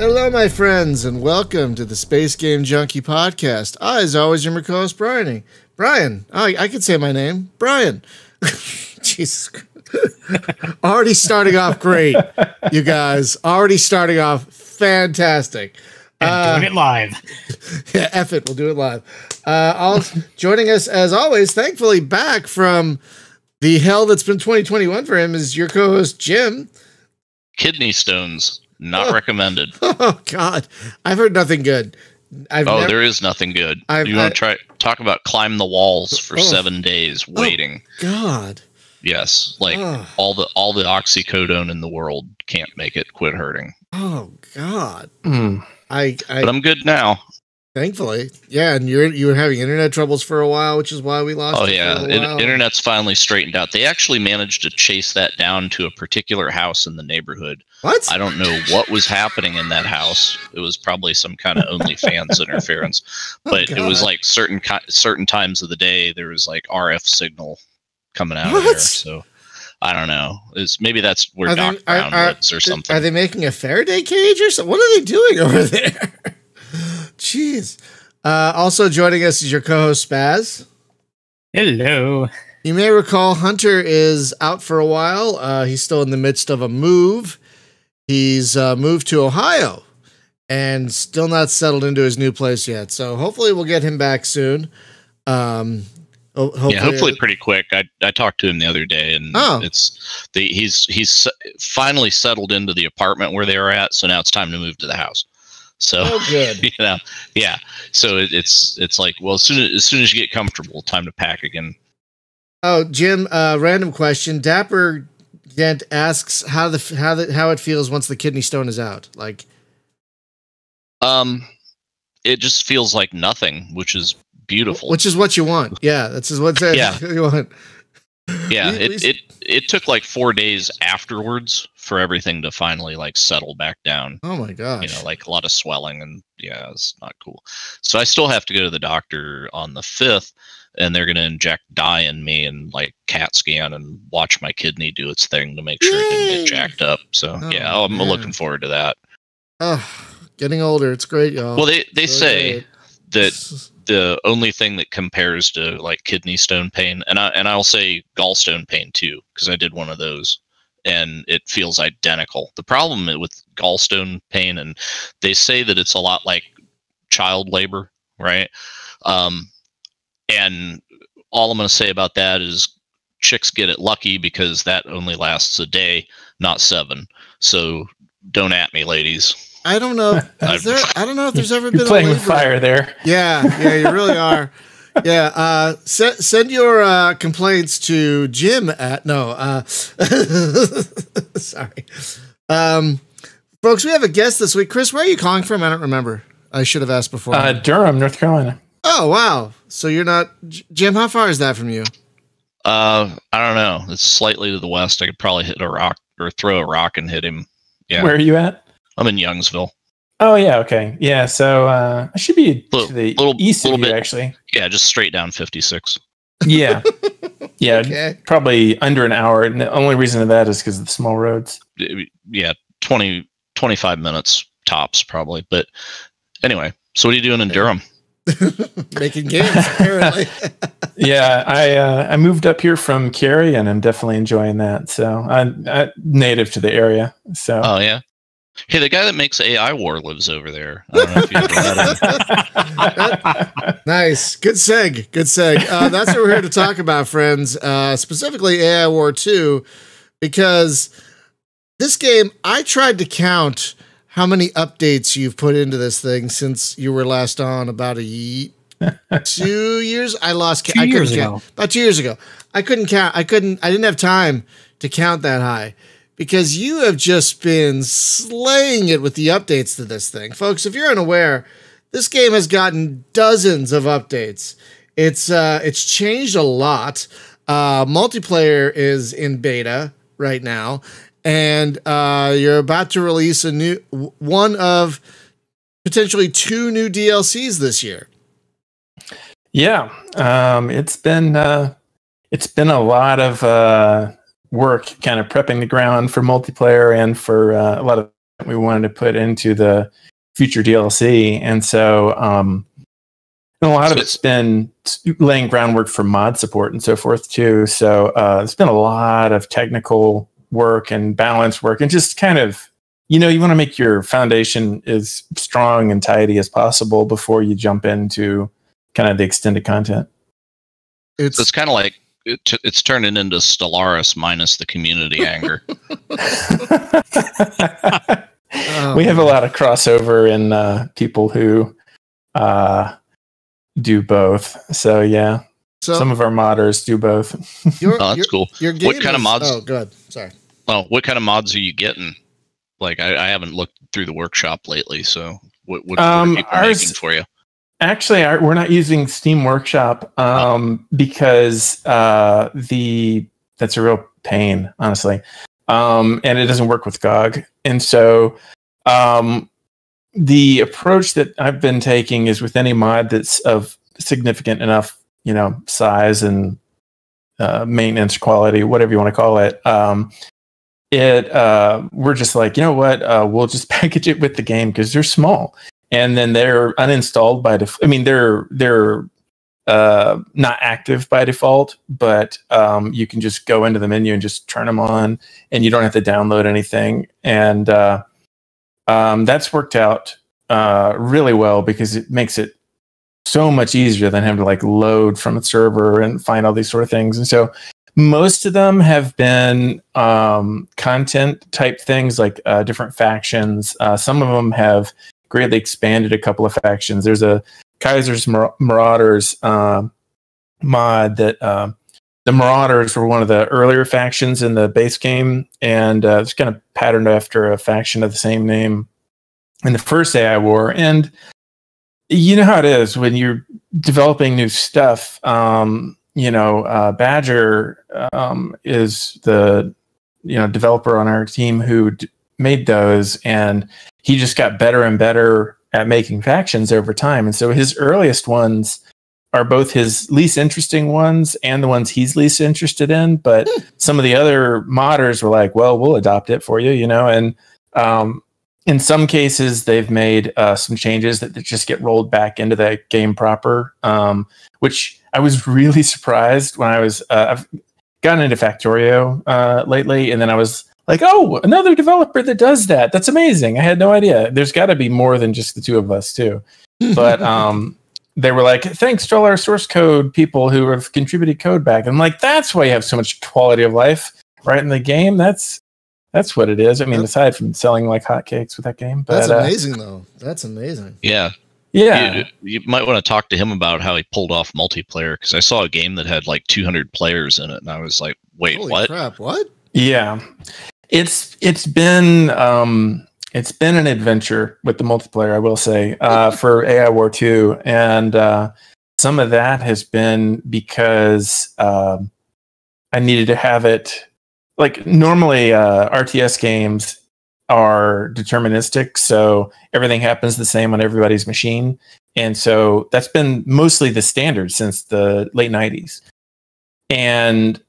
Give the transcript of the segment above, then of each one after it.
Hello, my friends, and welcome to the Space Game Junkie Podcast. I, as always, am your co-host, Brian. Brian. I could say my name. Brian. Jesus Christ. Already starting off great, you guys. Already starting off fantastic. And doing it live. Yeah, F it. We'll do it live. Joining us, as always, thankfully back from the hell that's been 2021 for him, is your co-host, Jim. Kidney stones. Not recommended. Oh, God. I've heard nothing good. There is nothing good. You want to talk about climb the walls for 7 days waiting. Oh, God. Yes. Like all the oxycodone in the world can't make it quit hurting. Oh, God. But I'm good now. Thankfully. Yeah, and you were having internet troubles for a while, which is why we lost it. Oh, yeah. Internet's finally straightened out. They actually managed to chase that down to a particular house in the neighborhood. What? I don't know what was happening in that house. It was probably some kind of OnlyFans interference. But it was like certain times of the day, there was like RF signal coming out of there. So I don't know. Maybe that's where Doc Brown lives or something. Are they making a Faraday cage or something? What are they doing over there? Jeez. Also joining us is your co-host, Spaz. Hello. You may recall Hunter is out for a while. He's still in the midst of a move. He's moved to Ohio and still not settled into his new place yet. So hopefully we'll get him back soon. Hopefully pretty quick. I talked to him the other day, and he's finally settled into the apartment where they were at. So now it's time to move to the house. So good. Yeah. So it's like, well, as soon as you get comfortable, time to pack again. Oh, Jim, random question. Dapper Dent asks how it feels once the kidney stone is out. Like, it just feels like nothing, which is beautiful. Which is what you want. Yeah, that's what you want. Yeah, it took like 4 days afterwards for everything to finally like settle back down. Oh my gosh. Like a lot of swelling, and yeah, it's not cool. So I still have to go to the doctor on the 5th, and they're going to inject dye in me and like CAT scan and watch my kidney do its thing to make sure it didn't get jacked up. So I'm looking forward to that. Oh, getting older. It's great, y'all. Well, they say that the only thing that compares to like kidney stone pain, and I'll say gallstone pain too, because I did one of those, and it feels identical. The problem with gallstone pain, and they say that it's a lot like child labor, right? And all I'm going to say about that is chicks get it lucky, because that only lasts a day, not 7. So don't at me, ladies. I don't know. I don't know if there's ever been playing with fire there. Yeah, you really are. Yeah, send your complaints to Jim at sorry. Folks, we have a guest this week. Chris, where are you calling from? I don't remember. I should have asked before. Durham, North Carolina. Oh, wow. So you're not Jim, how far is that from you? I don't know. It's slightly to the west. I could probably hit a rock or throw a rock and hit him. Yeah. Where are you at? I'm in Youngsville. Oh, yeah. Okay. Yeah. So I should be to the east of you, actually. Yeah, just straight down 56. Yeah. Yeah. Okay. Probably under an hour. And the only reason of that is because of the small roads. Yeah. 25 minutes tops, probably. But anyway, so what are you doing in Durham? Making games, apparently. Yeah, I moved up here from Cary, and I'm definitely enjoying that. So I'm native to the area. So. Oh, yeah. Hey, the guy that makes AI War lives over there. I don't know if you've ever met him. Nice. Good seg. That's what we're here to talk about, friends. Specifically AI War 2, because this game, I tried to count how many updates you've put into this thing since you were last on about 2 years. I lost count. 2 years ago. About 2 years ago. I couldn't count. I didn't have time to count that high, because you have just been slaying it with the updates to this thing. Folks, if you're unaware, this game has gotten dozens of updates. It's changed a lot. Multiplayer is in beta right now, and you're about to release one of potentially 2 new DLCs this year. Yeah, it's been a lot of work, kind of prepping the ground for multiplayer and for a lot of we wanted to put into the future DLC. And so and a lot of it's been laying groundwork for mod support and so forth too. So it's been a lot of technical work and balance work and just kind of, you want to make your foundation as strong and tidy as possible before you jump into kind of the extended content. It's kind of like it's turning into Stellaris minus the community anger. We have a lot of crossover in people who do both. So yeah, some of our modders do both. That's cool. What kind of mods? Oh, good. Sorry. Oh, what kind of mods are you getting? Like, I haven't looked through the workshop lately, so what are people making for you? Actually, we're not using Steam Workshop because that's a real pain, honestly, and it doesn't work with GOG. And so the approach that I've been taking is with any mod that's of significant enough, size and maintenance quality, whatever you want to call it. We're just like, we'll just package it with the game because they're small, and then they're uninstalled by default. I mean, they're not active by default, but you can just go into the menu and just turn them on, and you don't have to download anything. And that's worked out really well because it makes it so much easier than having to load from a server and find all these sort of things. And so most of them have been content type things like different factions. Some of them have greatly expanded a couple of factions. There's a Kaiser's Marauders mod that the Marauders were one of the earlier factions in the base game, and it's kind of patterned after a faction of the same name in the first AI War. And you know how it is when you're developing new stuff. Badger is the developer on our team who made those, and he just got better and better at making factions over time. And so his earliest ones are both his least interesting ones and the ones he's least interested in. But some of the other modders were like, well, we'll adopt it for you, and in some cases they've made some changes that just get rolled back into the game proper, which I was really surprised when I've gotten into Factorio lately, and then I was like, oh, another developer that does that. That's amazing. I had no idea. There's got to be more than just the two of us too. But they were like, thanks to all our source code people who have contributed code back. I'm like, that's why you have so much quality of life right in the game. That's what it is. I mean, aside from selling like hotcakes with that game. But, that's amazing, though. That's amazing. Yeah. Yeah. You might want to talk to him about how he pulled off multiplayer, because I saw a game that had like 200 players in it, and I was like, wait, holy what? Crap, what? Yeah. It's been an adventure with the multiplayer, I will say, for AI War 2. And some of that has been because I needed to have it. Like, normally RTS games are deterministic, so everything happens the same on everybody's machine. And so that's been mostly the standard since the late 90s. And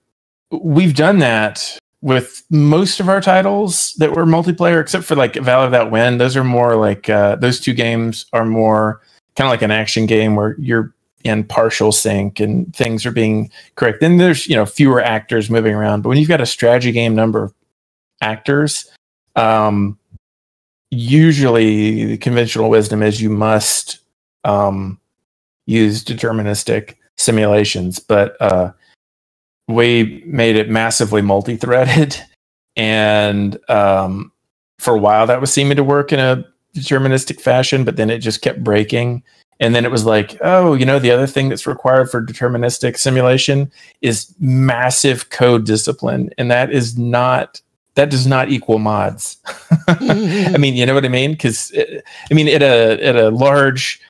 we've done that with most of our titles that were multiplayer, except for like Valor Without Wind. Those are more like, those two games are more kind of like an action game where you're in partial sync and things are being correct. Then there's, fewer actors moving around. But when you've got a strategy game number of actors, usually the conventional wisdom is you must use deterministic simulations. But we made it massively multi-threaded, and for a while that was seeming to work in a deterministic fashion, but then it just kept breaking. And then it was like, oh, the other thing that's required for deterministic simulation is massive code discipline, and that does not equal mods. I mean, you know what I mean? Because at a large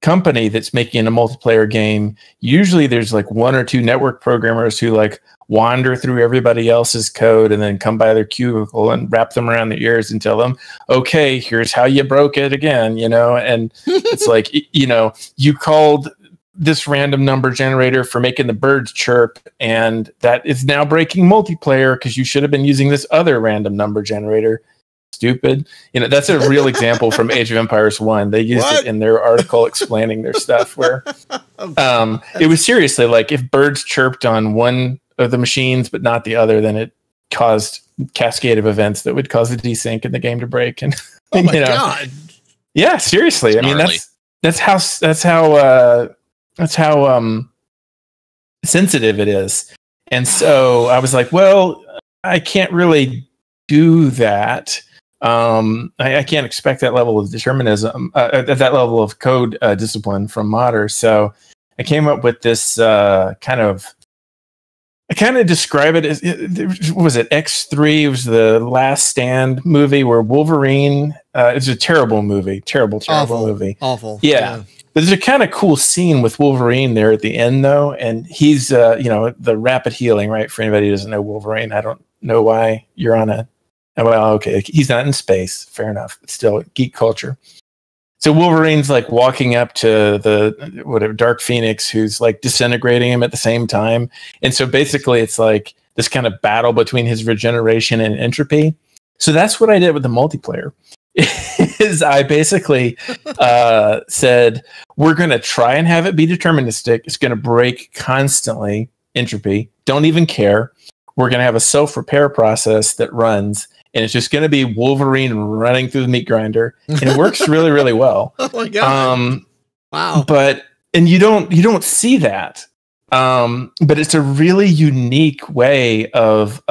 company that's making a multiplayer game, usually there's like one or two network programmers who like wander through everybody else's code and then come by their cubicle and wrap them around their ears and tell them, okay, here's how you broke it again, and it's like, you called this random number generator for making the birds chirp, and that is now breaking multiplayer because you should have been using this other random number generator. Stupid. That's a real example from Age of Empires 1. They used it in their article explaining their stuff, where it was seriously like if birds chirped on one of the machines but not the other, then it caused cascade of events that would cause a desync in the game to break. And oh my god. Yeah, seriously. I mean, that's how sensitive it is. And so I was like, well, I can't really do that. I can't expect that level of determinism, that level of code discipline from modders. So I came up with this I kind of describe it as, was it X3? It was the Last Stand movie where Wolverine, it's a terrible movie, terrible movie. Awful. Yeah. But there's a kind of cool scene with Wolverine there at the end, though. And he's, the rapid healing, right? For anybody who doesn't know Wolverine, I don't know why you're on well, okay. He's not in space. Fair enough. But still, geek culture. So Wolverine's like walking up to the Dark Phoenix, who's like disintegrating him at the same time. And so basically it's like this kind of battle between his regeneration and entropy. So that's what I did with the multiplayer. Is I basically said, we're going to try and have it be deterministic. It's going to break constantly, entropy. Don't even care. We're going to have a self-repair process that runs. And it's just going to be Wolverine running through the meat grinder, and it works really, really well. Oh my god! Wow! And you don't see that. But it's a really unique way of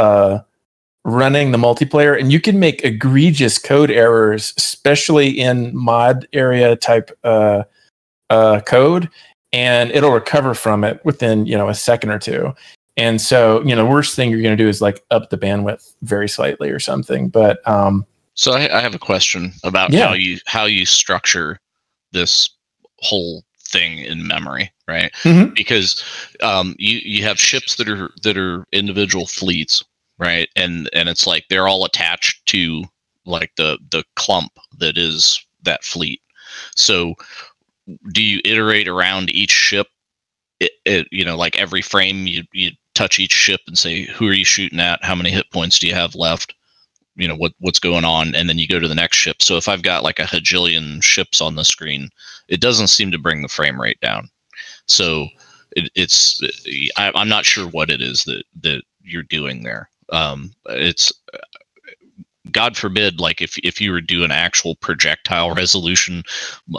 running the multiplayer, and you can make egregious code errors, especially in mod area type code, and it'll recover from it within a second or two. And so, the worst thing you're going to do is like up the bandwidth very slightly or something. But so I have a question about how you structure this whole thing in memory, right? Mm-hmm. Because you have ships that are individual fleets, right? And it's like they're all attached to like the clump that is that fleet. So do you iterate around each ship? Like every frame you touch each ship and say, who are you shooting at? How many hit points do you have left? What's going on? And then you go to the next ship. So if I've got like a hajillion ships on the screen, it doesn't seem to bring the frame rate down. So I'm not sure what it is that you're doing there. It's God forbid, like if you were doing actual projectile resolution,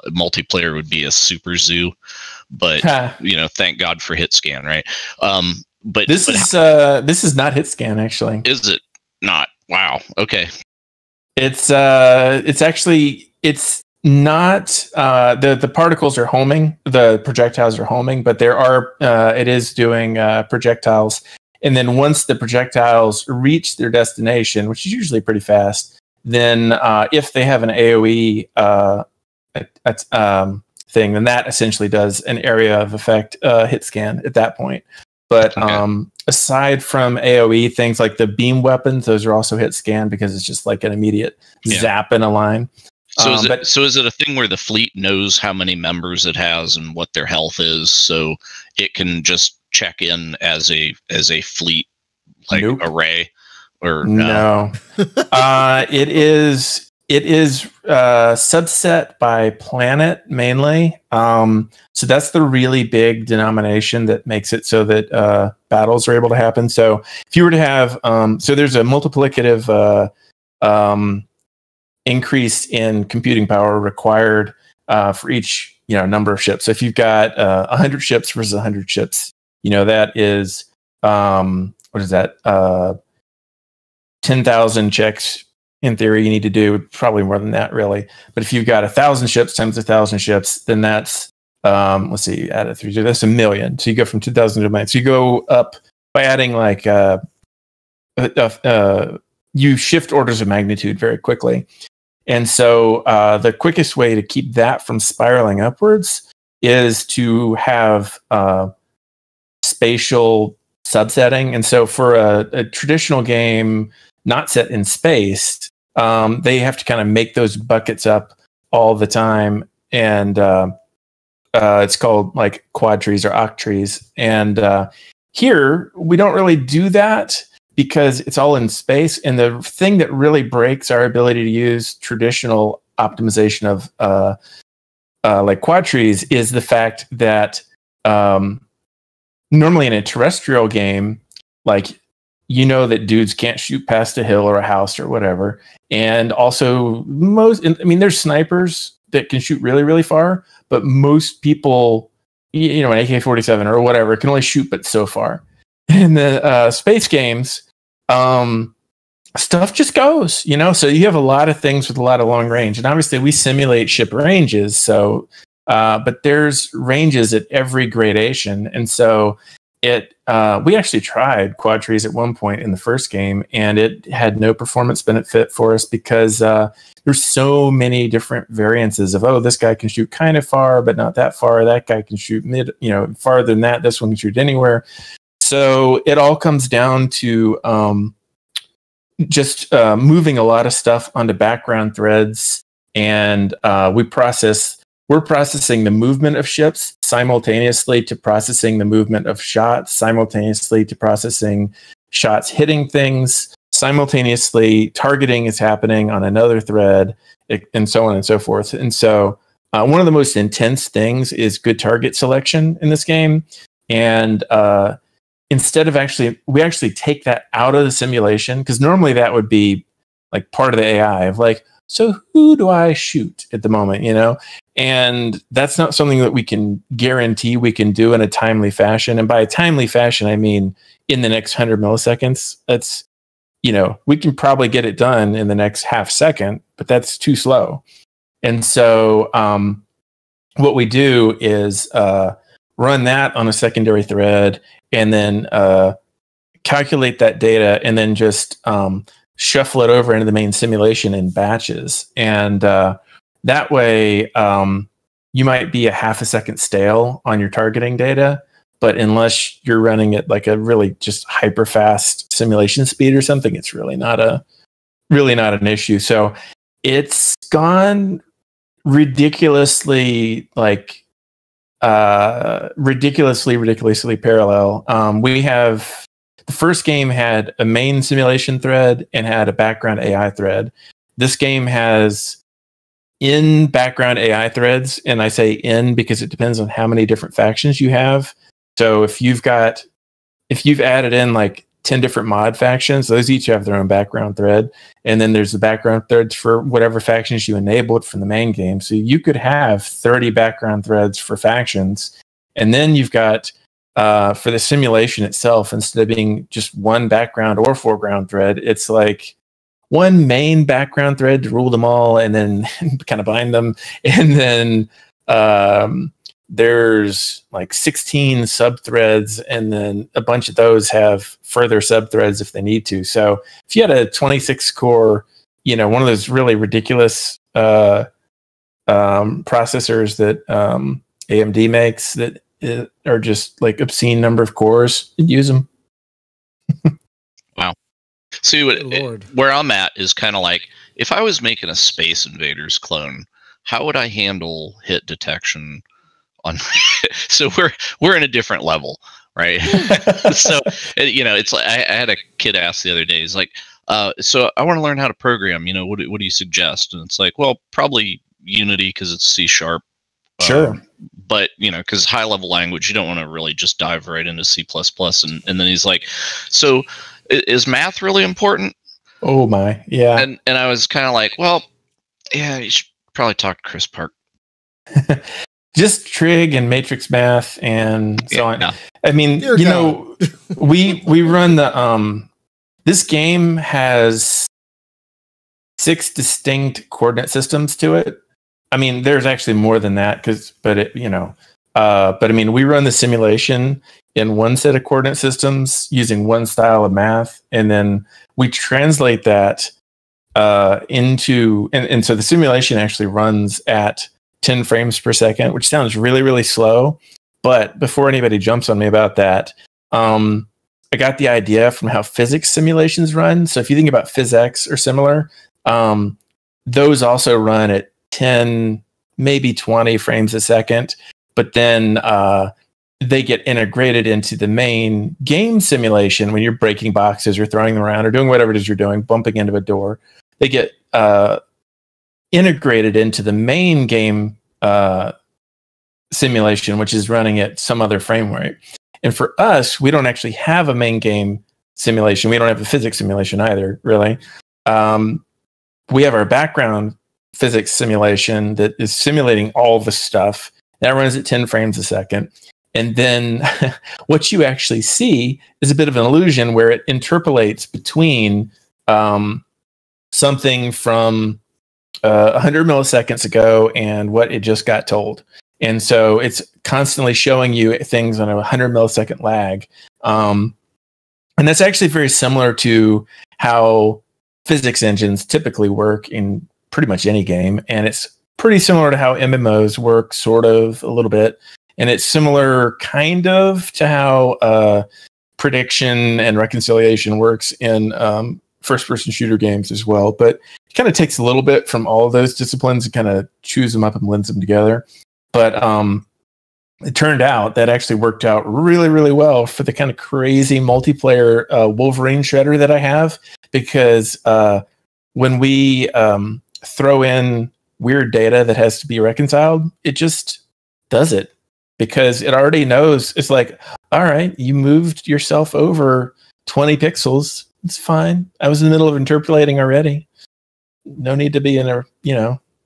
multiplayer would be a super zoo. But thank God for hit scan, right? But this is not hit scan, actually. Is it not? Wow. Okay. It's not the particles are homing, the projectiles are homing, but it is doing projectiles. And then once the projectiles reach their destination, which is usually pretty fast, then if they have an AoE thing, then that essentially does an area of effect hit scan at that point. But aside from AoE, things like the beam weapons, those are also hit scan because it's just like an immediate zap in a line. So is it a thing where the fleet knows how many members it has and what their health is, so it can just check in as a fleet array? Or no? It is subset by planet mainly. So that's the really big denomination that makes it so that battles are able to happen. So if you were to have, so there's a multiplicative increase in computing power required for each number of ships. So if you've got 100 ships versus 100 ships, that is what is that? 10,000 checks. In theory, you need to do probably more than that, really. But if you've got 1,000 ships times 1,000 ships, then that's let's see, add it through. That's 1 million. So you go from 2,000 to 1 million. So you go up by adding like you shift orders of magnitude very quickly. And so the quickest way to keep that from spiraling upwards is to have spatial subsetting. And so for a traditional game not set in space, they have to kind of make those buckets up all the time and it's called like quad trees or oct trees. And here we don't really do that because it's all in space. And the thing that really breaks our ability to use traditional optimization of like quad trees is the fact that normally in a terrestrial game, like, you know that dudes can't shoot past a hill or a house or whatever. And also there's snipers that can shoot really, really far, but most people, an AK-47 or whatever, can only shoot but so far. In the space games, stuff just goes, so you have a lot of things with a lot of long range. And obviously we simulate ship ranges. So, but there's ranges at every gradation. And so we actually tried quad trees at one point in the first game, and it had no performance benefit for us because there's so many different variances of, this guy can shoot kind of far, but not that far. That guy can shoot farther than that. This one can shoot anywhere. So it all comes down to just moving a lot of stuff onto background threads, and we're processing the movement of ships simultaneously to processing the movement of shots, simultaneously to processing shots hitting things, simultaneously targeting is happening on another thread, and so on and so forth. And so one of the most intense things is good target selection in this game. And instead of we actually take that out of the simulation, because normally that would be like part of the AI of like, so who do I shoot at the moment, And that's not something that we can guarantee we can do in a timely fashion. And by a timely fashion, I mean in the next 100 milliseconds. That's, we can probably get it done in the next half second, but that's too slow. And so what we do is run that on a secondary thread and then calculate that data and then just shuffle it over into the main simulation in batches. And that way, you might be a half a second stale on your targeting data, but unless you're running at like a really just hyper fast simulation speed or something, it's really not an issue. So it's gone ridiculously parallel. We have the first game had a main simulation thread and had a background AI thread. This game has in background AI threads, and I say in because it depends on how many different factions you have. So if you've added in like 10 different mod factions, those each have their own background thread. And then there's the background threads for whatever factions you enabled from the main game. So you could have 30 background threads for factions. And then you've got for the simulation itself, instead of being just one background or foreground thread, it's like one main background thread to rule them all and then kind of bind them. And then there's like 16 subthreads, and then a bunch of those have further subthreads if they need to. So if you had a 26 core, one of those really ridiculous processors that AMD makes that are just like obscene number of cores, you'd use them. Wow. See, where I'm at is kind of like, if I was making a Space Invaders clone, how would I handle hit detection on? So we're in a different level, right? So it's like I had a kid ask the other day. He's like, so I want to learn how to program. What do you suggest? And it's like, well, probably Unity because it's C#. Sure. But because high level language, you don't want to really just dive right into C++. And then he's like, so is math really important? Oh my, yeah. And I was kind of like, well, yeah, you should probably talk to Chris Park. Just trig and matrix math and so on. No. I mean, we run the this game has 6 distinct coordinate systems to it. I mean, there's actually more than that but I mean, we run the simulation in one set of coordinate systems using one style of math, and then we translate that into, and so the simulation actually runs at 10 frames per second, which sounds really, really slow. But before anybody jumps on me about that, I got the idea from how physics simulations run. So if you think about PhysX or similar, those also run at 10, maybe 20 frames a second. but then they get integrated into the main game simulation when you're breaking boxes or throwing them around or doing whatever it is you're doing, bumping into a door. They get integrated into the main game simulation, which is running at some other frame rate. And for us, we don't actually have a main game simulation. We don't have a physics simulation either, really. We have our background physics simulation that is simulating all the stuff. That runs at 10 frames a second. And then what you actually see is a bit of an illusion where it interpolates between something from 100 milliseconds ago and what it just got told. And so it's constantly showing you things on a 100 millisecond lag. And that's actually very similar to how physics engines typically work in pretty much any game. And it's pretty similar to how MMOs work, sort of, a little bit. And it's similar kind of to how prediction and reconciliation works in first-person shooter games as well. But it kind of takes a little bit from all of those disciplines and kind of chews them up and blends them together. But it turned out that actually worked out really, really well for the kind of crazy multiplayer Wolverine shredder that I have. Because when we throw in weird data that has to be reconciled, it just does it. Because it already knows. It's like, all right, you moved yourself over 20 pixels. It's fine. I was in the middle of interpolating already. No need to be in a,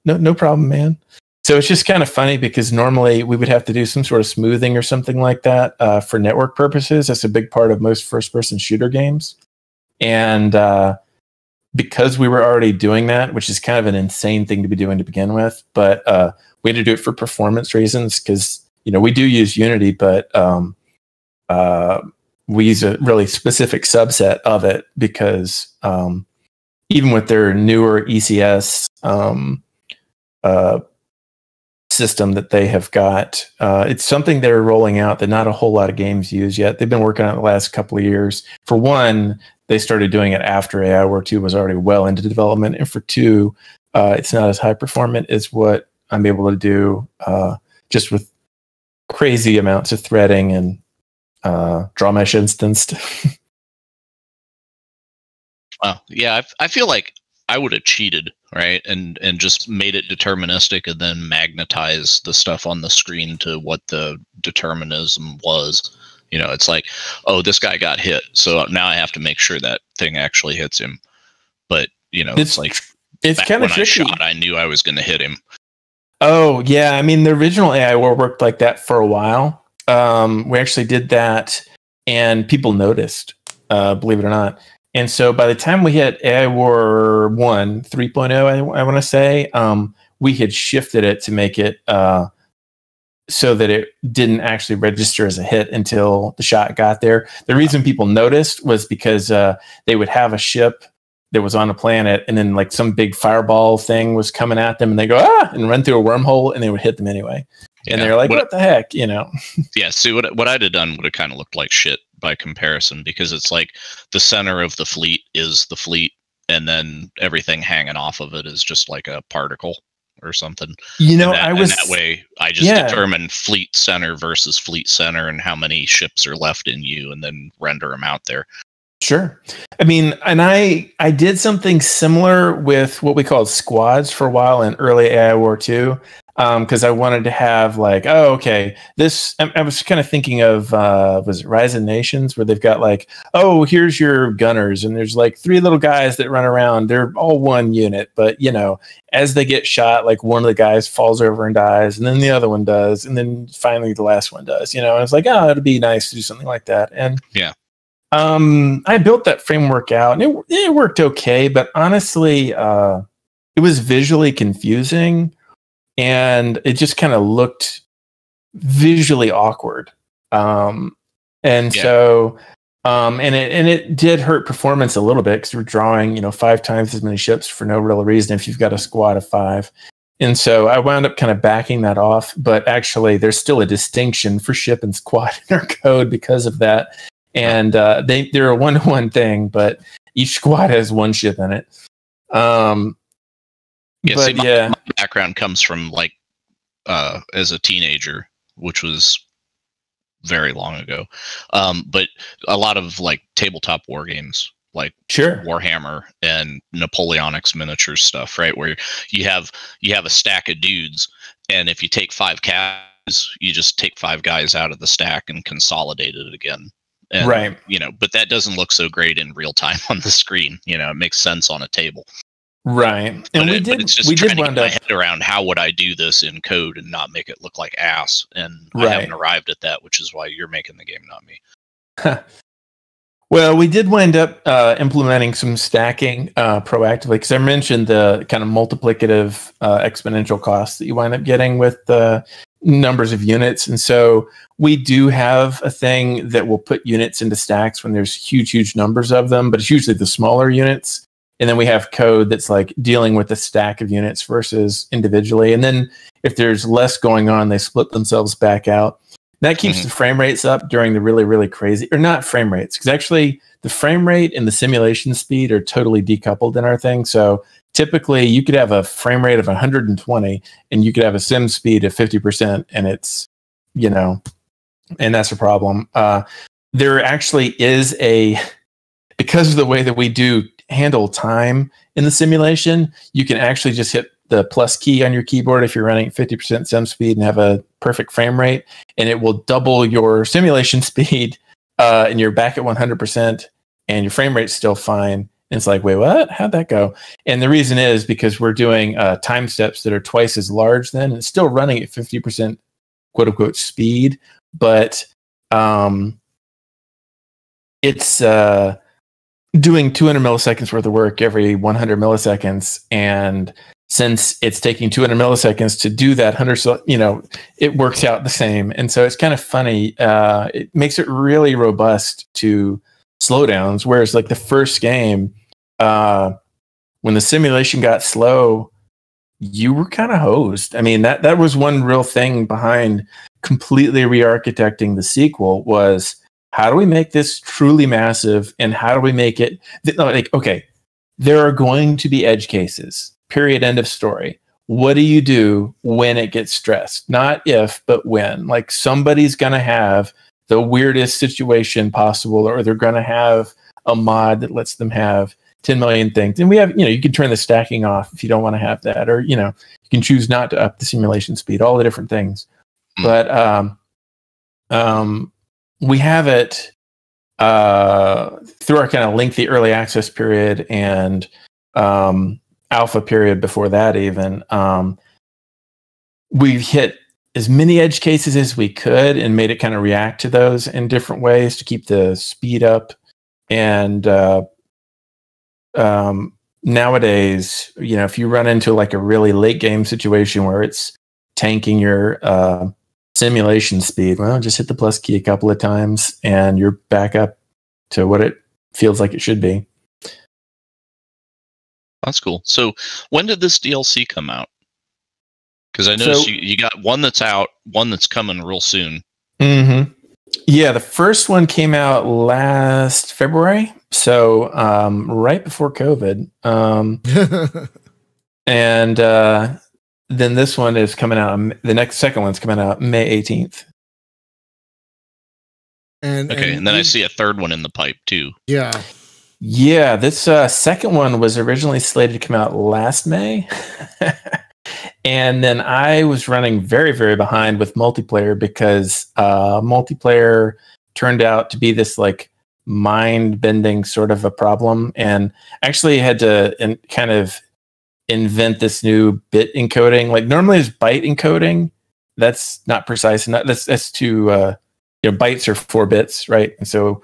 no problem, man. So it's just kind of funny because normally we would have to do some sort of smoothing or something like that for network purposes. That's a big part of most first-person shooter games. And because we were already doing that, which is kind of an insane thing to be doing to begin with, but we had to do it for performance reasons because we do use Unity, but we use a really specific subset of it because even with their newer ECS system that they have got, it's something they're rolling out that not a whole lot of games use yet. They've been working on it the last couple of years. For one, they started doing it after AI War 2 was already well into development. And for two, it's not as high performant as what I'm able to do just with crazy amounts of threading and draw mesh instanced. Wow. Yeah, I feel like I would have cheated, right? And just made it deterministic and then magnetize the stuff on the screen to what the determinism was. It's like, oh, this guy got hit, so now I have to make sure that thing actually hits him. But, it's like it's kind of tricky. I knew I was going to hit him. Oh, yeah. I mean, the original AI War worked like that for a while. We actually did that, and people noticed, believe it or not. And so by the time we hit AI War 1, 3.0, I want to say, we had shifted it to make it so that it didn't actually register as a hit until the shot got there. The reason people noticed was because they would have a ship that was on a planet, and then like some big fireball thing was coming at them, and they go, and run through a wormhole, and they would hit them anyway. Yeah. And they're like, what the heck, Yeah, see, what I'd have done would have kind of looked like shit by comparison, because it's like the center of the fleet is the fleet, and then everything hanging off of it is just like a particle or something. That way I just determine fleet center versus fleet center and how many ships are left in you, and then render them out there. Sure. I mean, and I did something similar with what we called squads for a while in early AI War 2, because I wanted to have like, this, I was kind of thinking of, was it Rise of Nations, where they've got like, here's your gunners, and there's like 3 little guys that run around. They're all one unit, but as they get shot, like one of the guys falls over and dies, and then the other one does, and then finally the last one does, and it's like, it'd be nice to do something like that. And yeah. I built that framework out, and it worked okay, but honestly, it was visually confusing, and it just kind of looked visually awkward. So, it did hurt performance a little bit because we're drawing, 5 times as many ships for no real reason if you've got a squad of 5. And so I wound up kind of backing that off, but actually there's still a distinction for ship and squad in our code because of that. And they're a 1-to-1 thing, but each squad has 1 ship in it. My background comes from like as a teenager, which was very long ago. But a lot of like tabletop war games, like Warhammer and Napoleonics miniature stuff, right? Where you have a stack of dudes, and if you take 5 guys, you just take 5 guys out of the stack and consolidate it again. And, right. But that doesn't look so great in real time on the screen. It makes sense on a table. Right. And but it's just trying to get my head around how would I do this in code and not make it look like ass. And I haven't arrived at that, which is why you're making the game, not me. Well, we did wind up implementing some stacking proactively, because I mentioned the kind of multiplicative exponential costs that you wind up getting with the numbers of units. And so we do have a thing that will put units into stacks when there's huge numbers of them, but it's usually the smaller units. And then we have code that's like dealing with the stack of units versus individually. And then if there's less going on, they split themselves back out. That keeps the frame rates up during the really, really crazy, or not frame rates, because actually the frame rate and the simulation speed are totally decoupled in our thing. So typically you could have a frame rate of 120 and you could have a sim speed of 50%, and it's, and that's a problem. There actually is because of the way that we do handle time in the simulation, you can actually just hit the plus key on your keyboard if you're running at 50% sim speed and have a perfect frame rate, and it will double your simulation speed, and you're back at 100%, and your frame rate's still fine. And it's like, wait, what? How'd that go? And the reason is because we're doing time steps that are twice as large then, and it's still running at 50% quote unquote speed, but it's doing 200 milliseconds worth of work every 100 milliseconds. And since it's taking 200 milliseconds to do that 100, it works out the same. And so it's kind of funny. It makes it really robust to slowdowns. Whereas like the first game, when the simulation got slow, you were kind of hosed. I mean, that was one real thing behind completely re-architecting the sequel was, how do we make this truly massive, and how do we make it okay, there are going to be edge cases, period, end of story. What do you do when it gets stressed? Not if, but when. Like, somebody's going to have the weirdest situation possible, or they're going to have a mod that lets them have 10 million things. And we have, you can turn the stacking off if you don't want to have that, or, you can choose not to up the simulation speed, all the different things. But we have it through our kind of lengthy early access period and alpha period before that even. We've hit as many edge cases as we could and made it kind of react to those in different ways to keep the speed up. And nowadays, if you run into like a really late game situation where it's tanking your simulation speed, well, just hit the plus key a couple of times and you're back up to what it feels like it should be. That's cool. So when did this DLC come out? Because I noticed you got one that's out, one that's coming real soon. Mm-hmm. Yeah, the first one came out last February, so right before COVID. And then this one is coming out. The second one's coming out May 18th. And then I see a third one in the pipe too. Yeah. Yeah, this second one was originally slated to come out last May. And then I was running very, very behind with multiplayer because multiplayer turned out to be this like mind-bending sort of a problem, and actually had to kind of invent this new bit encoding. Like normally there's byte encoding. That's not precise enough. That's too bytes are 4 bits, right? And so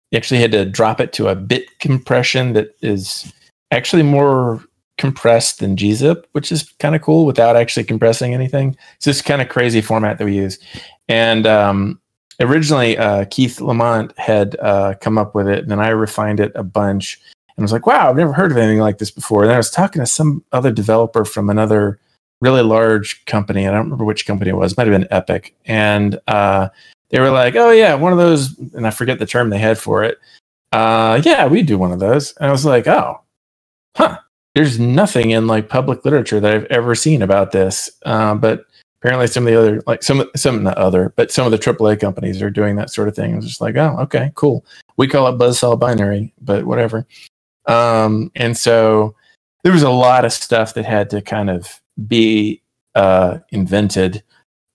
you actually had to drop it to a bit compression that is actually more compressed than gzip, which is kind of cool without actually compressing anything. It's this kind of crazy format that we use. And originally Keith Lamont had come up with it, and then I refined it a bunch and was like, wow, I've never heard of anything like this before. And then I was talking to some other developer from another really large company. I don't remember which company it was. It might have been Epic. And they were like, oh yeah, one of those, and I forget the term they had for it. Yeah, we do one of those. And I was like, oh, there's nothing in like public literature that I've ever seen about this. But apparently some of the other, like some not other, but some of the AAA companies are doing that sort of thing. It's just like, oh, okay, cool. We call it buzzsaw binary, but whatever. And so there was a lot of stuff that had to kind of be invented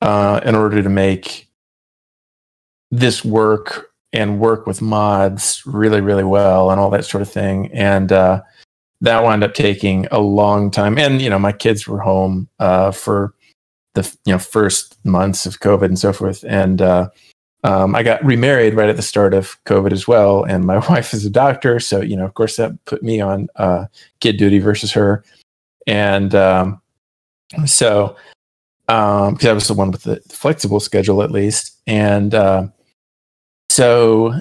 in order to make this work and work with mods really, really well and all that sort of thing. And that wound up taking a long time. And, my kids were home for the first months of COVID and so forth. And I got remarried right at the start of COVID as well. And my wife is a doctor. So, of course, that put me on kid duty versus her. And so because I was the one with the flexible schedule at least. And so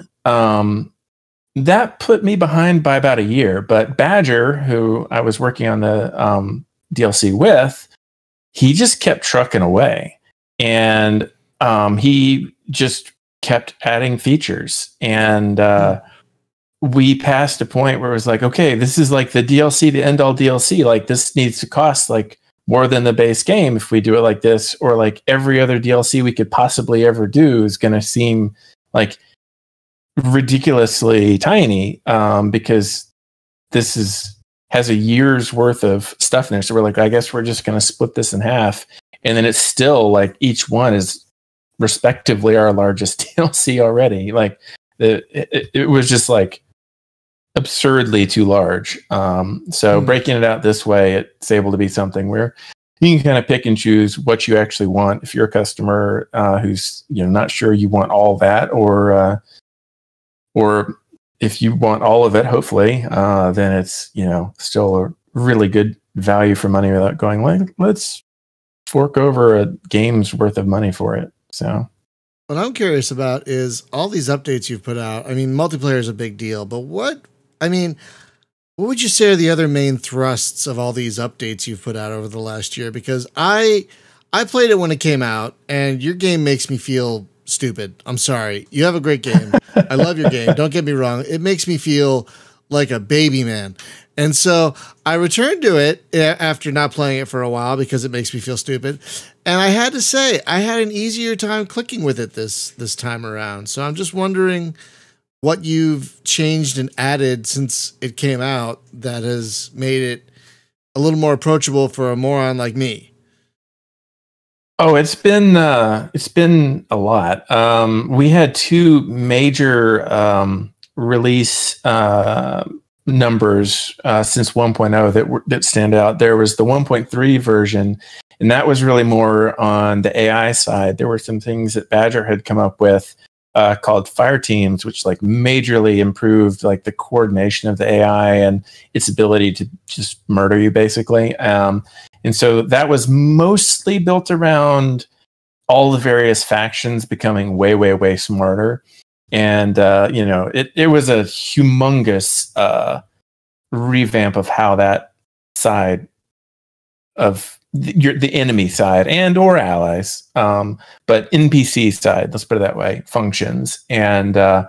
that put me behind by about a year. But Badger, who I was working on the DLC with, he just kept trucking away. And he just kept adding features. And we passed a point where it was like, okay, this is like the DLC, the end all DLC. Like this needs to cost like more than the base game if we do it like this, or like every other DLC we could possibly ever do is going to seem like ridiculously tiny because this has a year's worth of stuff in there. So we're like, I guess we're just going to split this in half. And then it's still like each one is respectively our largest DLC already. Like it was just like absurdly too large. So breaking it out this way, it's able to be something where you can kind of pick and choose what you actually want. If you're a customer who's not sure you want all that, or if you want all of it, hopefully, then it's still a really good value for money without going like, let's fork over a game's worth of money for it. So what I'm curious about is all these updates you've put out. I mean, multiplayer is a big deal, but what would you say are the other main thrusts of all these updates you've put out over the last year? Because I played it when it came out, and your game makes me feel stupid. I'm sorry. You have a great game. I love your game. Don't get me wrong. It makes me feel like a baby man. And so I returned to it after not playing it for a while because it makes me feel stupid. And I had to say, I had an easier time clicking with it this time around. So I'm just wondering what you've changed and added since it came out that has made it a little more approachable for a moron like me. Oh, it's been a lot. We had two major release numbers since 1.0 that stand out. There was the 1.3 version, and that was really more on the AI side. There were some things that Badger had come up with called fire teams, which like majorly improved like the coordination of the AI and its ability to just murder you basically. And so that was mostly built around all the various factions becoming way, way, way smarter. And, it was a humongous revamp of how that side of the enemy side and or allies, but NPC side, let's put it that way, functions. And it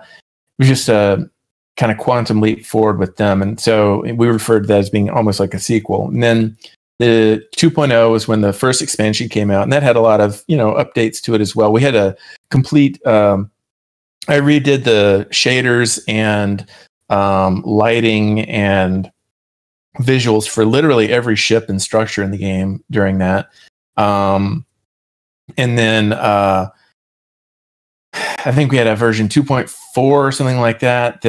was just a kind of quantum leap forward with them. And so we referred to that as being almost like a sequel. And then the 2.0 was when the first expansion came out, and that had a lot of, updates to it as well. We had a complete, I redid the shaders and lighting and visuals for literally every ship and structure in the game during that. And then I think we had a version 2.4 or something like that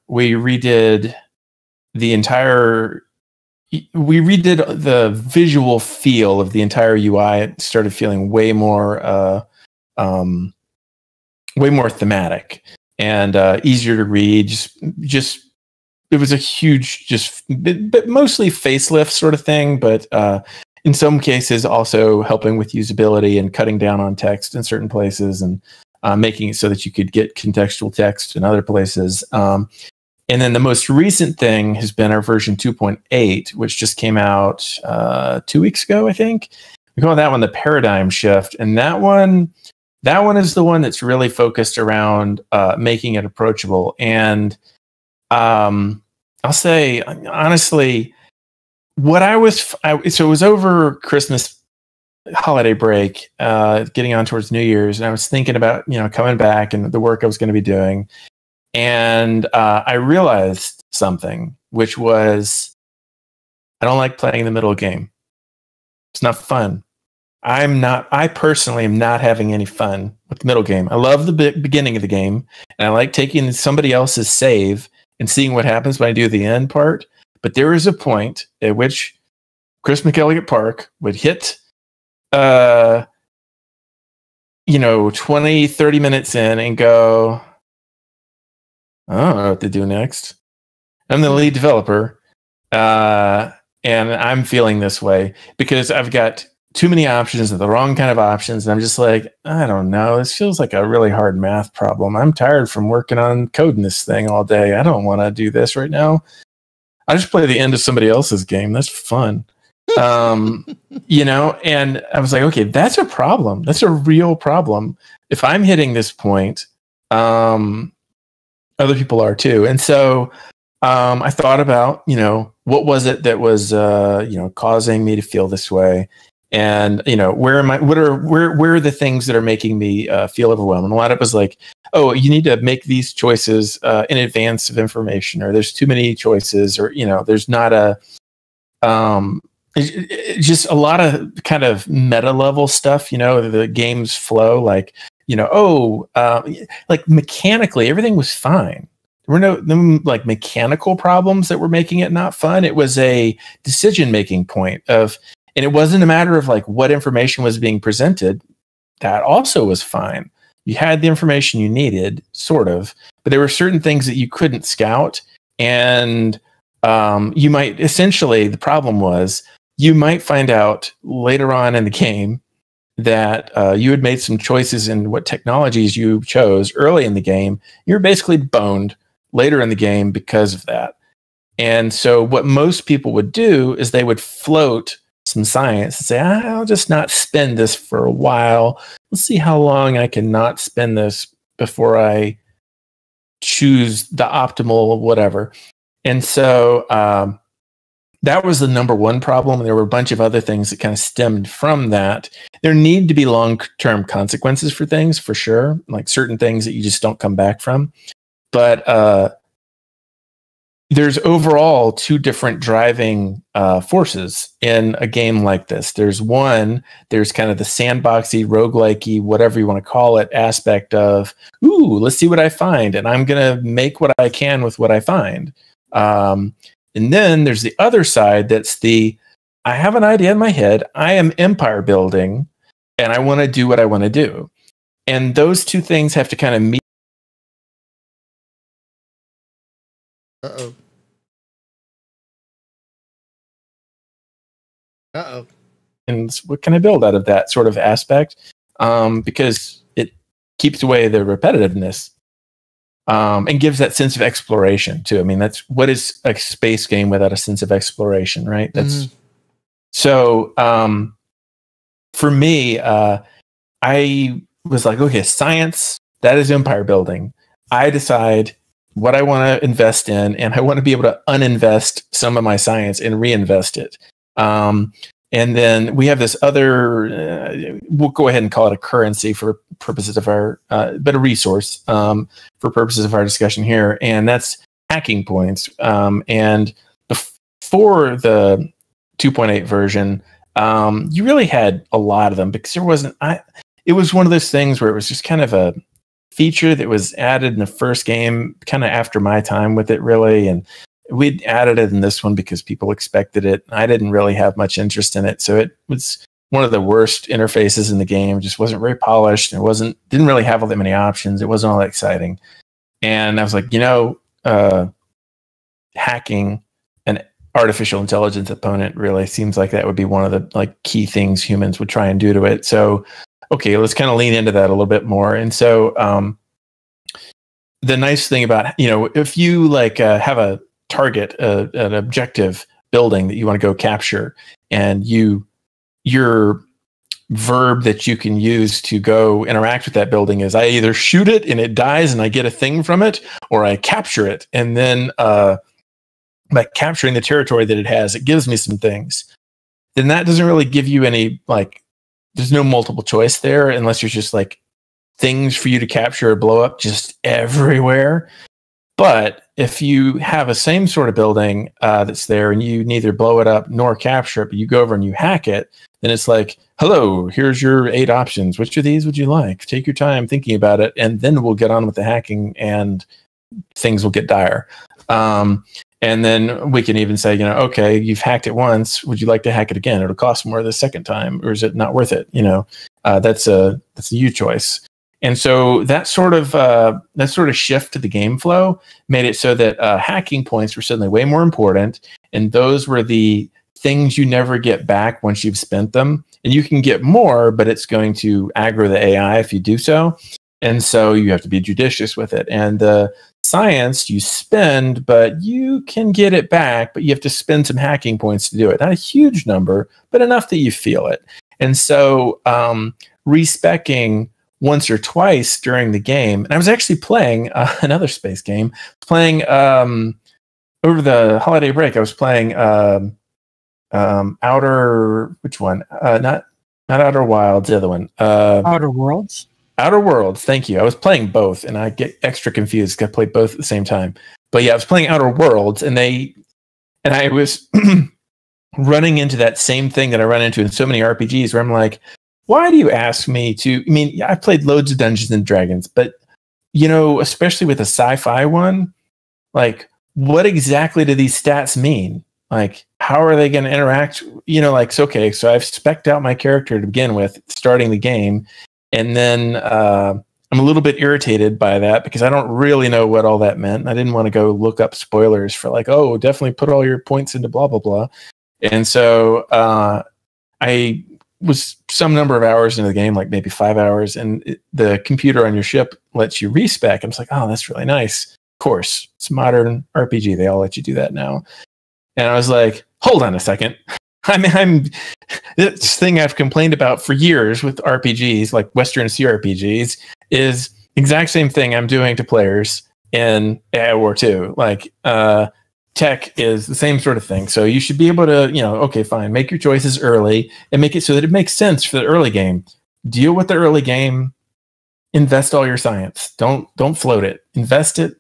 we redid the visual feel of the entire UI. It started feeling way more thematic and easier to read. Just it was a huge, but mostly facelift sort of thing. But in some cases, also helping with usability and cutting down on text in certain places and making it so that you could get contextual text in other places. And then the most recent thing has been our version 2.8, which just came out 2 weeks ago, I think. We call that one the paradigm shift. And that one is the one that's really focused around making it approachable. And I'll say, honestly, so it was over Christmas holiday break, getting on towards New Year's, and I was thinking about, coming back and the work I was going to be doing. And I realized something, which was I don't like playing the middle game. It's not fun. I personally am not having any fun with the middle game. I love the beginning of the game, and I like taking somebody else's save and seeing what happens when I do the end part. But there is a point at which Chris McElligott Park would hit 20, 30 minutes in and go, I don't know what to do next. I'm the lead developer, and I'm feeling this way because I've got too many options and the wrong kind of options. And I'm just like, I don't know. This feels like a really hard math problem. I'm tired from working on coding this thing all day. I don't want to do this right now. I just play the end of somebody else's game. That's fun. And I was like, okay, that's a problem. That's a real problem. If I'm hitting this point, other people are too. And so I thought about, what was it that was, causing me to feel this way? And, where are the things that are making me feel overwhelmed? And a lot of it was like, oh, you need to make these choices in advance of information, or there's too many choices, or, there's not just a lot of kind of meta level stuff, the game's flow, like, like mechanically, everything was fine. There were no like mechanical problems that were making it not fun. It was a decision-making point and it wasn't a matter of like what information was being presented. That also was fine. You had the information you needed, sort of, but there were certain things that you couldn't scout. And you might the problem was you might find out later on in the game that you had made some choices in what technologies you chose early in the game. You're basically boned later in the game because of that. And so what most people would do is they would float some science and say, I'll just not spend this for a while. Let's see how long I can not spend this before I choose the optimal whatever. And so that was the number one problem. And there were a bunch of other things that kind of stemmed from that. There need to be long-term consequences for things, for sure, like certain things that you just don't come back from. But there's overall two different driving forces in a game like this. There's kind of the sandboxy, roguelike-y, whatever you want to call it, aspect of, let's see what I find, and I'm going to make what I can with what I find. And then there's the other side that's I have an idea in my head, I am empire building, and I want to do what I want to do. And those two things have to kind of meet. Uh-oh. And what can I build out of that sort of aspect? Because it keeps away the repetitiveness and gives that sense of exploration too. I mean, that's what is a space game without a sense of exploration, right? That's so for me, I was like, okay, science, that is empire building. I decide what I want to invest in, and I want to be able to uninvest some of my science and reinvest it. And then we have this other, we'll go ahead and call it a currency for purposes of our, but a resource for purposes of our discussion here. And that's hacking points. And before the 2.8 version, you really had a lot of them because it was one of those things where it was just kind of a feature that was added in the first game, kind of after my time with it, really. And we'd added it in this one because people expected it. I didn't really have much interest in it. So it was one of the worst interfaces in the game. It just wasn't very polished. It didn't really have all that many options. It wasn't all that exciting. And I was like, hacking an artificial intelligence opponent really seems like that would be one of the key things humans would try and do to it. So, okay, let's kind of lean into that a little bit more. And so the nice thing about, if you have a target, an objective building that you want to go capture, and your verb that you can use to go interact with that building is I either shoot it and it dies and I get a thing from it, or I capture it, and then by capturing the territory that it has, it gives me some things. Then that doesn't really give you any there's no multiple choice there unless there's just like things for you to capture or blow up just everywhere. But if you have a same sort of building that's there and you neither blow it up nor capture it, but you go over and you hack it, then it's like, hello, here's your 8 options. Which of these would you like? Take your time thinking about it, and then we'll get on with the hacking and things will get dire. And then we can even say, you know, okay, you've hacked it once. Would you like to hack it again? It'll cost more the second time, or is it not worth it? You know, that's a you choice. And so that sort of shift to the game flow made it so that hacking points were suddenly way more important, and those were the things you never get back once you've spent them. And you can get more, but it's going to aggro the AI if you do so. And so you have to be judicious with it. And the science you spend, but you can get it back, but you have to spend some hacking points to do it. Not a huge number, but enough that you feel it. And so respecking once or twice during the game. And I was actually playing another space game, playing over the holiday break. I was playing Outer, which one? Not Outer Wilds, the other one. Outer Worlds? Outer Worlds, thank you. I was playing both, and I get extra confused because I played both at the same time. But yeah, I was playing Outer Worlds, and I was running into that same thing that I run into in so many RPGs where I'm like, why do you ask me to? I mean, I played loads of Dungeons and Dragons, but you know, especially with a sci-fi one, like, what exactly do these stats mean? Like, how are they going to interact? You know, like, okay, so I've spec'd out my character to begin with, starting the game, and then I'm a little bit irritated by that because I don't really know what all that meant. I didn't want to go look up spoilers for like, oh, definitely put all your points into blah, blah, blah. And so I was some number of hours into the game, like maybe 5 hours, and the computer on your ship lets you respec. I'm just like, oh, that's really nice. Of course, it's modern RPG. They all let you do that now. And I was like, hold on a second. I'm this thing I've complained about for years with RPGs, like Western CRPGs, is exact same thing I'm doing to players in AI War 2. Like, tech is the same sort of thing. So you should be able to, you know, okay, fine, make your choices early and make it so that it makes sense for the early game. Deal with the early game. Invest all your science. Don't float it. Invest it.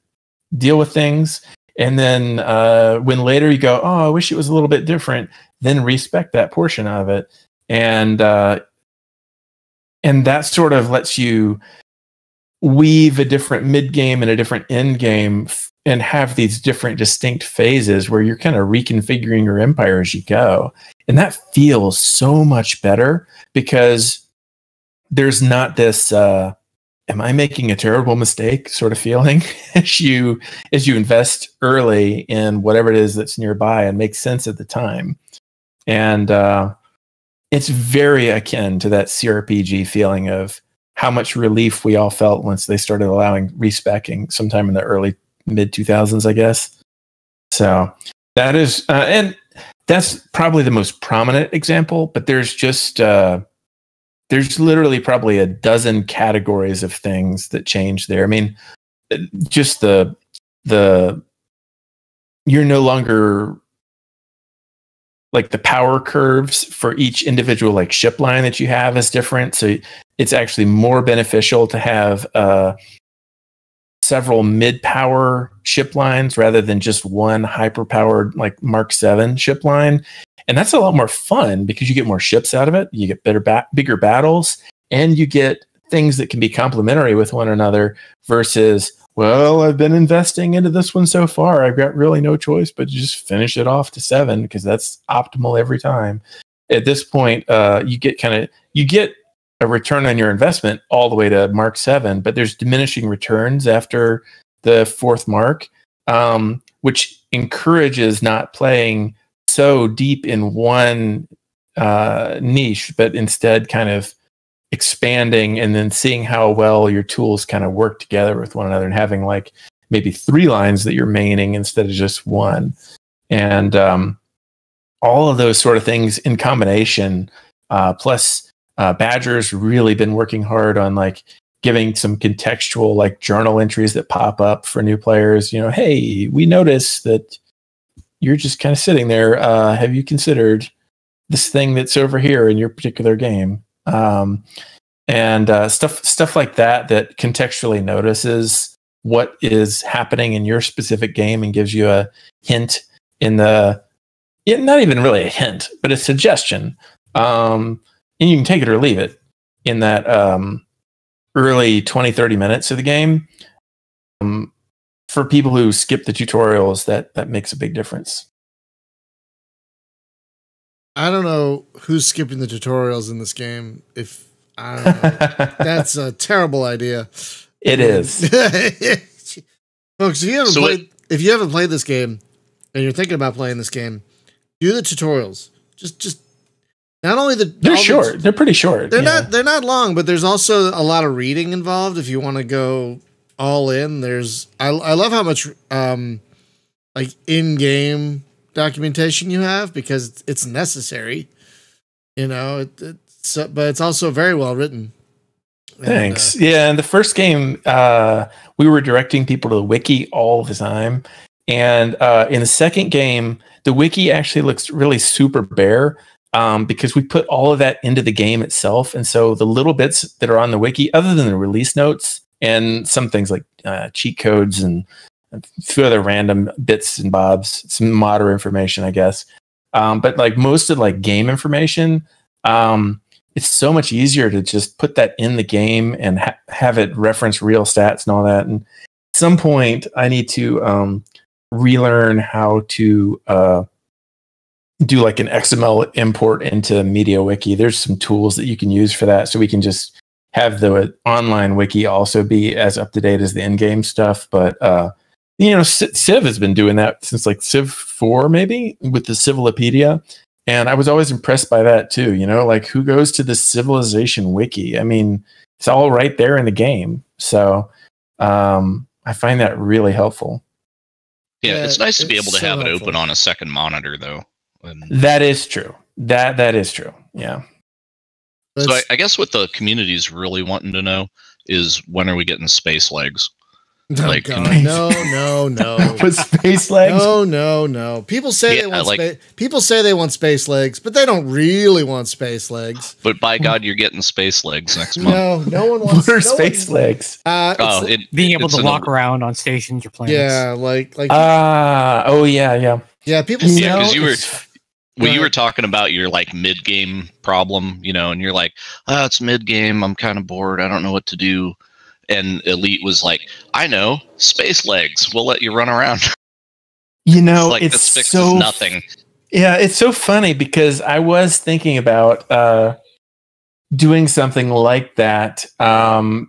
Deal with things. And then when later you go, oh, I wish it was a little bit different, then respect that portion of it. And that sort of lets you weave a different mid game and a different end game and have these different distinct phases where you're kind of reconfiguring your empire as you go. And that feels so much better because there's not this am I making a terrible mistake sort of feeling as you invest early in whatever it is that's nearby and makes sense at the time. And it's very akin to that CRPG feeling of how much relief we all felt once they started allowing respecking sometime in the early mid 2000s, I guess. So that is, and that's probably the most prominent example, but there's just, there's literally probably a dozen categories of things that change there. I mean, just the you're no longer like the power curves for each individual like ship line that you have is different. So it's actually more beneficial to have several mid-power ship lines rather than just one hyper-powered like Mark 7 ship line. And that's a lot more fun because you get more ships out of it. You get bigger battles, and you get things that can be complementary with one another versus, well, I've been investing into this one so far. I've got really no choice but to just finish it off to 7 because that's optimal every time. At this point, you get a return on your investment all the way to Mark 7, but there's diminishing returns after the 4th mark, which encourages not playing so deep in one niche, but instead kind of expanding and then seeing how well your tools kind of work together with one another and having like maybe 3 lines that you're maining instead of just one. And all of those sort of things in combination, plus Badger's really been working hard on like giving some contextual like journal entries that pop up for new players. You know, hey, we noticed that you're just kind of sitting there. Have you considered this thing that's over here in your particular game? and stuff like that contextually notices what is happening in your specific game and gives you a hint not even really a hint, but a suggestion. And you can take it or leave it in that early 20-30 minutes of the game. For people who skip the tutorials, that makes a big difference. I don't know who's skipping the tutorials in this game. I don't know. That's a terrible idea. It is. Folks, if you haven't played this game and you're thinking about playing this game, do the tutorials. Just not only they're short. They're pretty short. They're not long, but there's also a lot of reading involved if you want to go all in. I love how much like in-game documentation you have because it's necessary. But it's also very well written. Thanks. In the first game, we were directing people to the wiki all the time. And in the second game, the wiki actually looks really super bare because we put all of that into the game itself. And so the little bits that are on the wiki, other than the release notes and some things like cheat codes and a few other random bits and bobs, some modder information, I guess. But like most of like game information, it's so much easier to just put that in the game and have it reference real stats and all that. And at some point, I need to relearn how to do like an XML import into MediaWiki. There's some tools that you can use for that, so we can just have the online wiki also be as up to date as the in-game stuff. But Civ has been doing that since like Civ 4, maybe, with the Civilopedia. And I was always impressed by that too. Like who goes to the Civilization wiki? I mean, it's all right there in the game. So I find that really helpful. Yeah, it's nice to be able to have it open on a second monitor, though. That is true. That is true. Yeah. So I guess what the community is really wanting to know is when are we getting space legs? No. With space legs? No. People say they want space legs, but they don't really want space legs. But by God, you're getting space legs next month. No one wants space legs. Being able to walk around on stations or planets. Yeah, like. Yeah. People say because you were talking about your like mid game problem, and you're like, it's mid game. I'm kind of bored. I don't know what to do. And Elite was like, I know, space legs. We'll let you run around. It's this fixes nothing. Yeah, it's so funny because I was thinking about doing something like that. I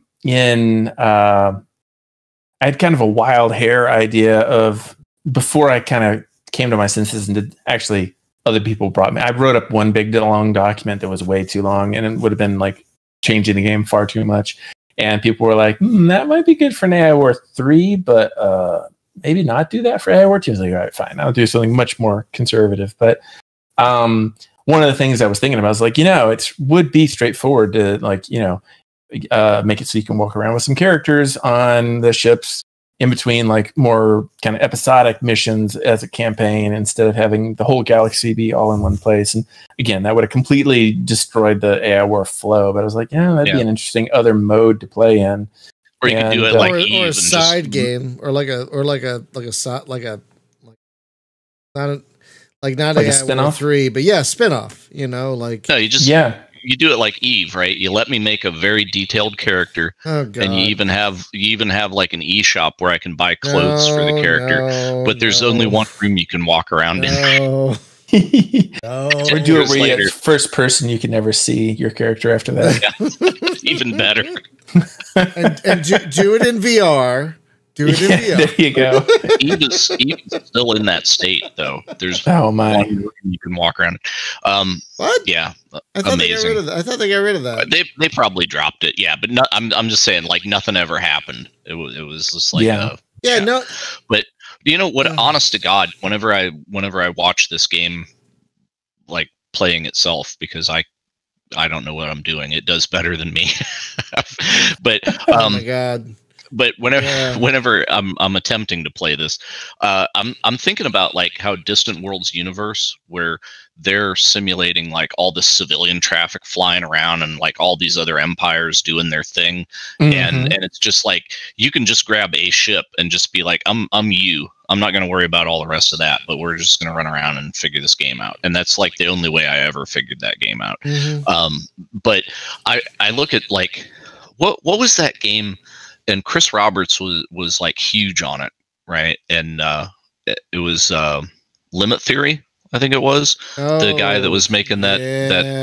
had kind of a wild hair idea of before I kind of came to my senses and did actually other people brought me. I wrote up one big long document that was way too long and it would have been like changing the game far too much. And people were like, that might be good for an AI War 3, but maybe not do that for AI War 2. I was like, all right, fine. I'll do something much more conservative. But one of the things I was thinking about was like, it would be straightforward to like, make it so you can walk around with some characters on the ships in between like more kind of episodic missions as a campaign instead of having the whole galaxy be all in one place. And again, that would have completely destroyed the AI War flow, but I was like, that'd be an interesting other mode to play in. Or you could do it like or a side game or not like a spin-off 3, but spin-off, you do it like Eve, right? You let me make a very detailed character, and you even have like an eShop where I can buy clothes for the character. But there's only one room you can walk around in. No. Or do it where you first person, you can never see your character after that. Even better. and do it in VR. Do it in VR. There you go. Eve is still in that state, though. There's one room you can walk around. What? Yeah, I thought amazing. I thought they got rid of that. They probably dropped it. Yeah, but I'm just saying, like nothing ever happened. It was just like no. But what? Honest to God, whenever I watch this game, like playing itself, because I don't know what I'm doing. It does better than me. But oh my God. But whenever I'm attempting to play this, I'm thinking about like how Distant Worlds universe, where they're simulating like all the civilian traffic flying around and like all these other empires doing their thing, and it's just like you can just grab a ship and just be like, I'm you. I'm not going to worry about all the rest of that, but we're just going to run around and figure this game out. And that's like the only way I ever figured that game out. But I look at like what was that game? And Chris Roberts was like huge on it, right? And it was Limit Theory, I think it was, the guy that was making that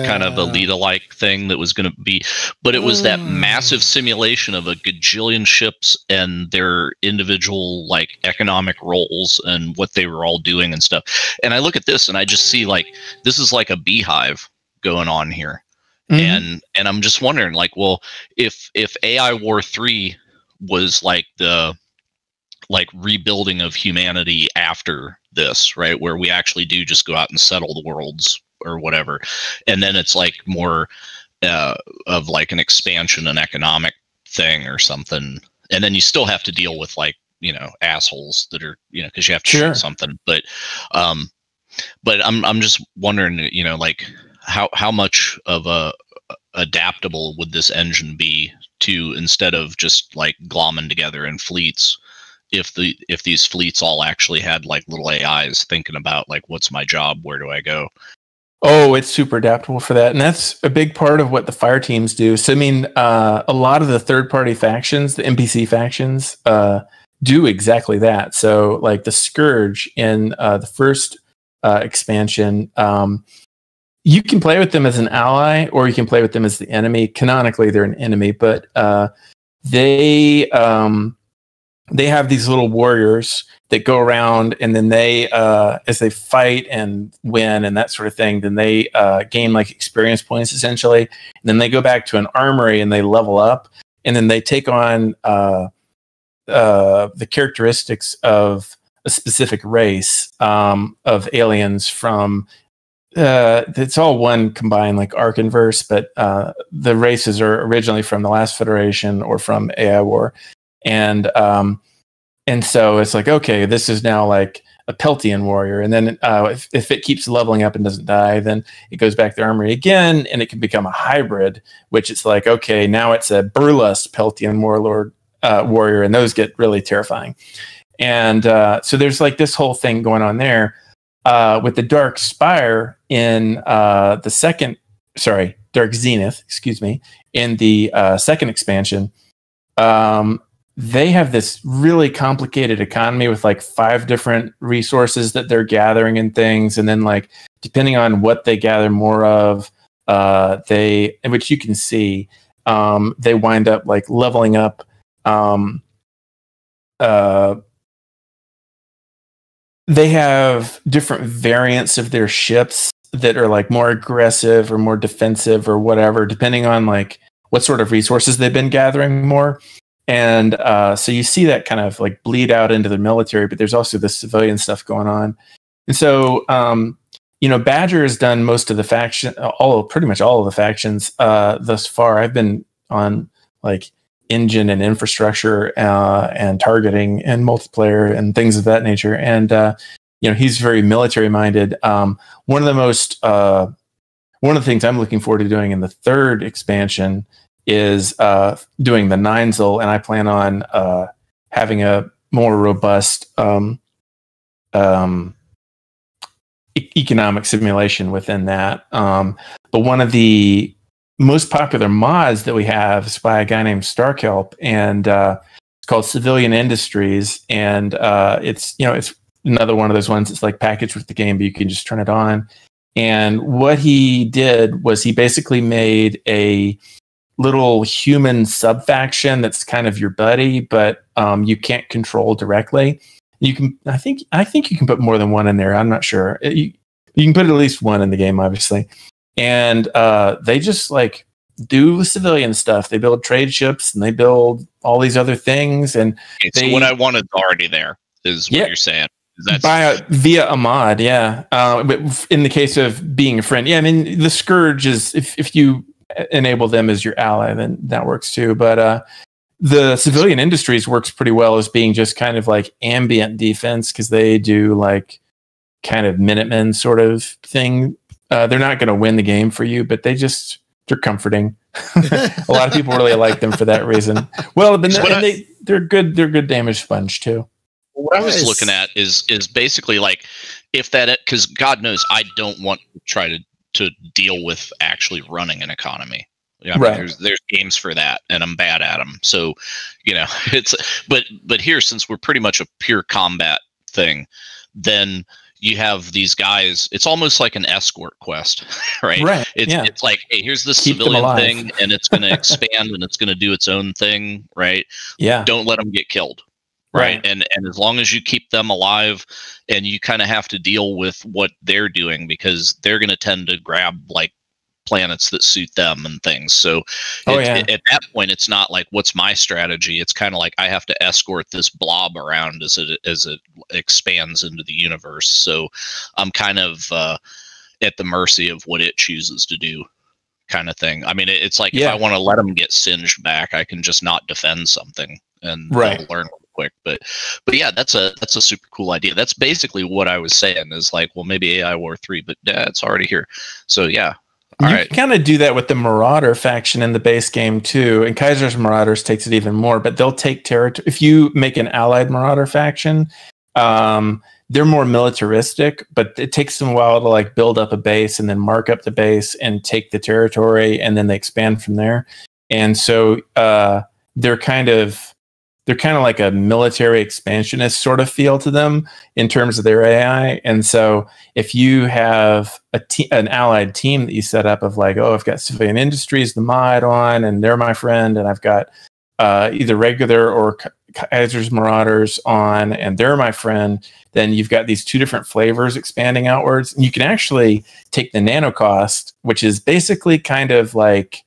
kind of Alita-like thing that was going to be, but it was that massive simulation of a gajillion ships and their individual like economic roles and what they were all doing and stuff. And I look at this and I just see like this is like a beehive going on here, and I'm just wondering like, well, if AI War 3 was like the rebuilding of humanity after this, right, where we actually do just go out and settle the worlds or whatever, and then it's like more of like an expansion and economic thing or something, and then you still have to deal with like, you know, assholes that are, you know, because you have to shoot something, but I'm just wondering, you know, like how much of a adaptable would this engine be to, instead of just like glomming together in fleets, if these fleets all actually had like little AIs thinking about like, what's my job, where do I go? Oh, it's super adaptable for that, and that's a big part of what the fire teams do. So I mean, a lot of the third-party factions, the NPC factions, do exactly that. So like the Scourge in the first expansion, you can play with them as an ally, or you can play with them as the enemy. Canonically, they're an enemy, but they have these little warriors that go around, and then they, as they fight and win and that sort of thing, then they gain like experience points essentially. And then they go back to an armory and they level up, and then they take on the characteristics of a specific race of aliens from. It's all one combined like Arcenverse, but the races are originally from the Last Federation or from AI War, and so it's like, okay, this is now like a Peltian warrior, and then if it keeps leveling up and doesn't die, then it goes back to the armory again, and it can become a hybrid, which it's like, okay, now it's a burlesque Peltian warlord warrior, and those get really terrifying. And so there's like this whole thing going on there. With the Dark Spire in Dark Zenith, excuse me, in the second expansion, they have this really complicated economy with like 5 different resources that they're gathering and things, and then like depending on what they gather more of, which you can see, they wind up like leveling up. They have different variants of their ships that are like more aggressive or more defensive or whatever, depending on like what sort of resources they've been gathering more. And so you see that kind of like bleed out into the military, but there's also the civilian stuff going on. And so, you know, Badger has done most of the pretty much all of the factions thus far. I've been on like engine and infrastructure and targeting and multiplayer and things of that nature, and you know, he's very military minded. One of the things I'm looking forward to doing in the third expansion is doing the Ninzel, and I plan on having a more robust economic simulation within that. But one of the most popular mods that we have is by a guy named Starkelp, and it's called Civilian Industries, and it's another one of those ones that's like packaged with the game, but you can just turn it on. And what he did was he basically made a little human sub-faction that's kind of your buddy, but you can't control directly. You can, I think you can put more than one in there. I'm not sure. You can put at least one in the game, obviously. And they just like do civilian stuff. They build trade ships and they build all these other things. And so what I wanted already there is what you're saying. That's via a mod, yeah. But in the case of being a friend, yeah. I mean, the Scourge is if you enable them as your ally, then that works too. But The civilian industries works pretty well as being just kind of like ambient defense, because they do like kind of Minutemen sort of thing. They're not going to win the game for you, but they're comforting. A lot of people really like them for that reason. Well, but they're good. They're good damage sponge too. What I was looking at is basically like, if that, because God knows I don't want to try to deal with actually running an economy. Yeah, I mean, there's games for that, and I'm bad at them. So, it's but here, since we're pretty much a pure combat thing, then you have these guys. It's almost like an escort quest, right? Right. It's like, hey, here's this civilian thing, and it's going to expand, and it's going to do its own thing, right? Yeah. Don't let them get killed. Right. And as long as you keep them alive, and you kind of have to deal with what they're doing, because they're going to tend to grab like planets that suit them and things. So at that point, it's not like, what's my strategy? It's kind of like, I have to escort this blob around as it expands into the universe. So I'm kind of at the mercy of what it chooses to do, kind of thing. I mean, it's like, if I want to let them get singed back, I can just not defend something, and they'll learn quick. But yeah, that's a super cool idea. That's basically what I was saying, is like, well, maybe AI War 3, but it's already here. So yeah. You can kind of do that with the Marauder faction in the base game too, and Kaiser's Marauders takes it even more. But they'll take territory. If you make an allied Marauder faction, they're more militaristic, but it takes them a while to like build up a base and then mark up the base and take the territory, and then they expand from there. And so they're kind of like a military expansionist sort of feel to them in terms of their AI. And so if you have an allied team that you set up of like, oh, I've got civilian industries, the mod on, and they're my friend, and I've got either regular or Kaiser's Marauders on, and they're my friend, then you've got these two different flavors expanding outwards. And you can actually take the nano cost, which is basically kind of like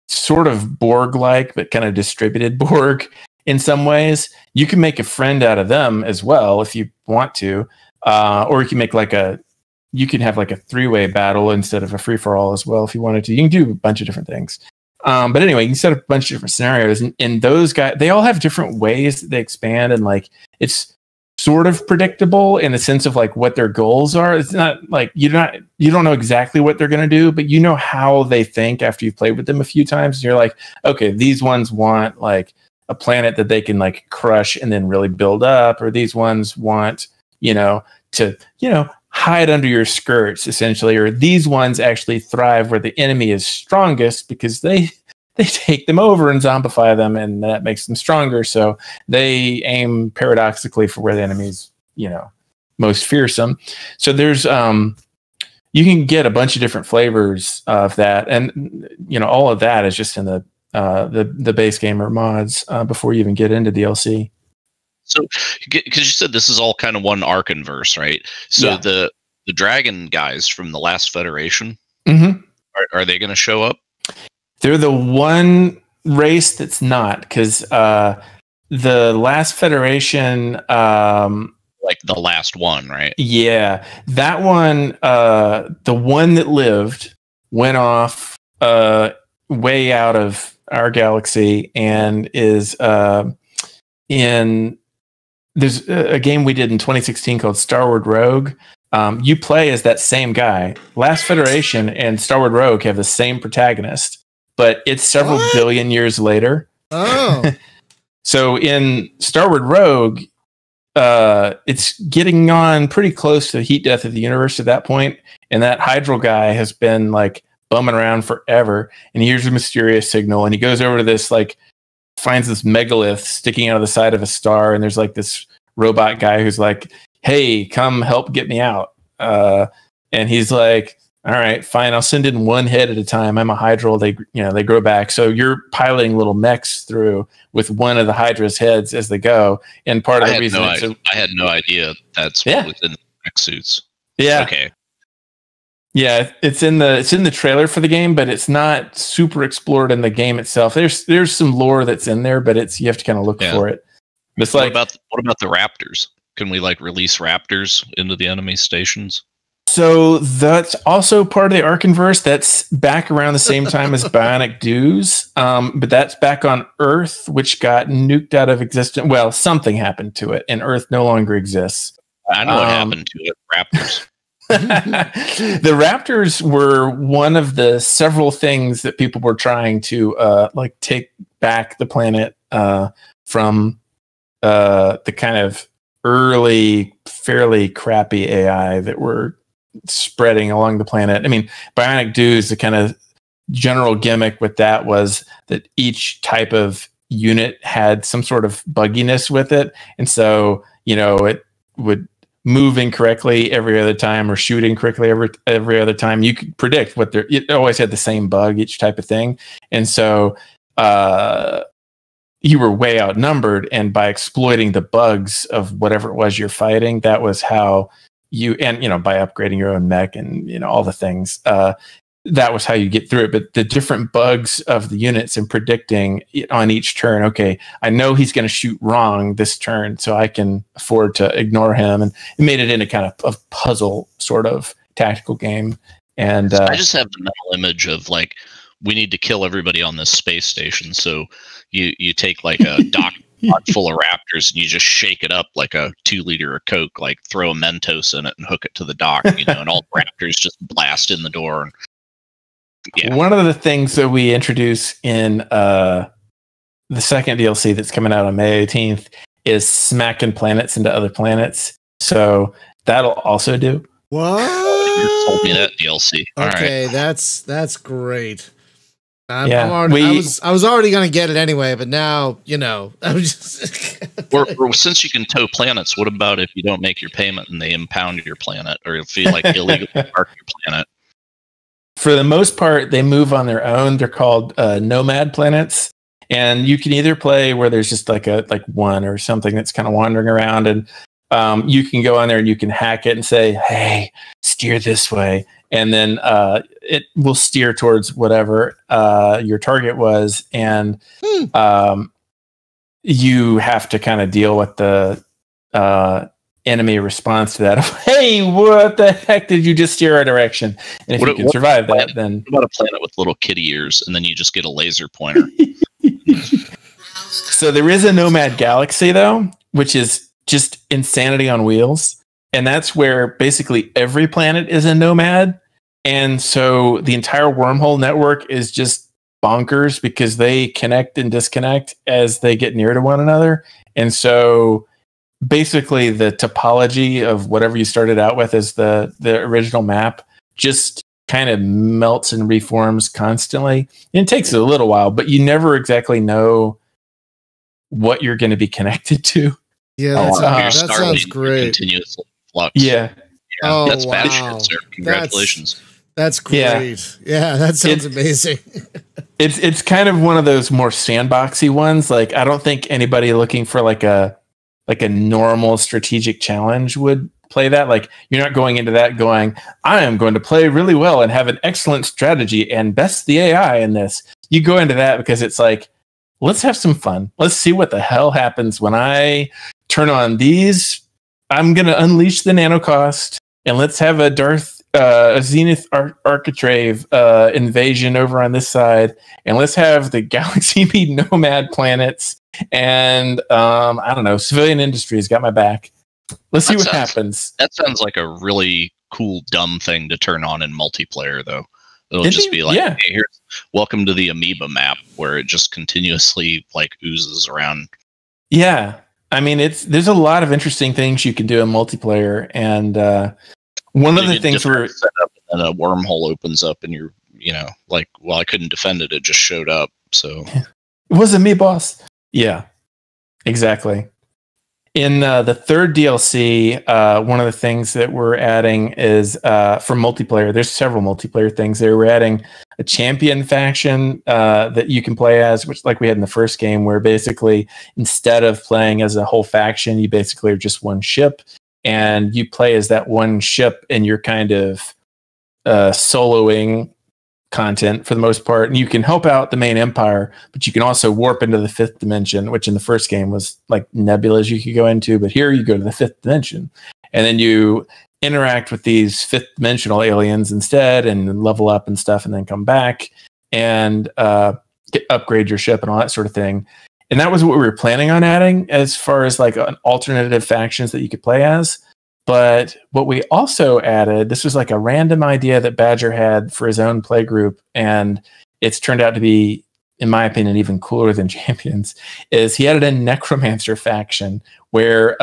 sort of Borg-like, but kind of distributed Borg in some ways. You can make a friend out of them as well if you want to, or you can make you can have like a three-way battle instead of a free-for-all as well if you wanted to. You can do a bunch of different things. But anyway, you can set up a bunch of different scenarios, and those guys, they all have different ways that they expand, and like it's sort of predictable in the sense of like what their goals are. It's not like you don't know exactly what they're going to do, but you know how they think after you've played with them a few times. And you're like, okay, these ones want like a planet that they can like crush and then really build up, or these ones want, to hide under your skirts essentially, or these ones actually thrive where the enemy is strongest because they take them over and zombify them, and that makes them stronger. So they aim paradoxically for where the enemy's, most fearsome. So there's, you can get a bunch of different flavors of that. And, all of that is just in the base game or mods before you even get into DLC. So, because you said this is all kind of one Arcen verse, right? So the dragon guys from the last Federation, are they going to show up? They're the one race that's not, because the last Federation, like the last one, right? Yeah, that one, the one that lived went off way out of our galaxy and is in. There's a game we did in 2016 called Starward Rogue. You play as that same guy. Last Federation and Starward Rogue have the same protagonist, but it's several billion years later. Oh. So in Starward Rogue, it's getting on pretty close to the heat death of the universe at that point, and that Hydral guy has been like bumming around forever, and he hears a mysterious signal, and he goes over to this, like, finds this megalith sticking out of the side of a star, and there's like this robot guy who's like, hey, come help get me out. And he's like, all right, fine, I'll send in one head at a time. I'm a Hydral. They grow back. So you're piloting little mechs through with one of the Hydra's heads as they go. And part of the reason I had no idea that's what was in the mech suits. Yeah. Okay. Yeah, it's in the trailer for the game, but it's not super explored in the game itself. There's some lore that's in there, but you have to kind of look for it. It's what about the raptors? Can we like release raptors into the enemy stations? So that's also part of the Arcen-verse. That's back around the same time as Bionic Dews, but that's back on Earth, which got nuked out of existence. Well, something happened to it, and Earth no longer exists. I know what happened to it. Raptors. The Raptors were one of the several things that people were trying to take back the planet from the kind of early, fairly crappy AI that were spreading along the planet. I mean, Bionic Dews, the kind of general gimmick with that was that each type of unit had some sort of bugginess with it. And so, it would move incorrectly every other time or shoot incorrectly every other time. You could predict it always had the same bug, each type of thing. And so you were way outnumbered, and by exploiting the bugs of whatever it was you're fighting, that was how by upgrading your own mech and all the things, that was how you get through it. But the different bugs of the units and predicting on each turn, okay, I know he's going to shoot wrong this turn, so I can afford to ignore him, and it made it into kind of a puzzle sort of tactical game. And I just have the mental image of we need to kill everybody on this space station, so you take a dock full of raptors and you just shake it up like a 2-liter of Coke, throw a Mentos in it and hook it to the dock, and all the raptors just blast in the door. Yeah. One of the things that we introduce in the second DLC that's coming out on May 18th is smacking planets into other planets. So that'll also do. What? You told me that DLC. Okay, right. that's great. I was already going to get it anyway, but now, I'm just... or since you can tow planets, what about if you don't make your payment and they impound your planet, or if you illegally park your planet? For the most part, they move on their own. They're called Nomad Planets, and you can either play where there's just one or something that's kind of wandering around, and you can go on there and you can hack it and say, "Hey, steer this way," and then it will steer towards whatever your target was, and you have to kind of deal with the enemy response to that. Hey, what the heck did you just steer our direction? And if you can survive that, then what about a planet with little kitty ears, and then you just get a laser pointer? So there is a Nomad Galaxy though, which is just insanity on wheels, and that's where basically every planet is a nomad, and so the entire wormhole network is just bonkers because they connect and disconnect as they get near to one another, and so basically the topology of whatever you started out with as the original map just kind of melts and reforms constantly. And it takes a little while, but you never exactly know what you're going to be connected to. Yeah, that sounds great. Continuously flux. Yeah. Oh, that's wow. bad shit, sir. Congratulations. That's great. Yeah, that sounds amazing. It's kind of one of those more sandboxy ones. I don't think anybody looking for a normal strategic challenge would play that. You're not going into that going, I am going to play really well and have an excellent strategy and best the AI in this. You go into that because it's let's have some fun. Let's see what the hell happens when I turn on these. I'm going to unleash the nanocost, and let's have a Zenith Architrave invasion over on this side, and let's have the galaxy be Nomad Planets, and I don't know, civilian industry's got my back. Let's see what happens. That sounds like a really cool, dumb thing to turn on in multiplayer, though. It'll just be hey, here's welcome to the amoeba map, where it just continuously oozes around. Yeah, I mean, there's a lot of interesting things you can do in multiplayer, and one of the things where and a wormhole opens up, and you're I couldn't defend it; it just showed up. So it wasn't me, boss. Yeah, exactly. In the third DLC, one of the things that we're adding is for multiplayer. There's several multiplayer things there. We're adding a champion faction that you can play as, which we had in the first game, where basically instead of playing as a whole faction, you basically are just one ship, and you play as that one ship, and you're kind of soloing content for the most part, and you can help out the main empire, but you can also warp into the fifth dimension, which in the first game was nebulas you could go into, but here you go to the fifth dimension, and then you interact with these fifth dimensional aliens instead, and level up and stuff, and then come back and upgrade your ship and all that sort of thing. And that was what we were planning on adding as far as like an alternative factions that you could play as. But what we also added, this was like a random idea that Badger had for his own play group, and it's turned out to be, in my opinion, even cooler than Champions, is he added a Necromancer faction where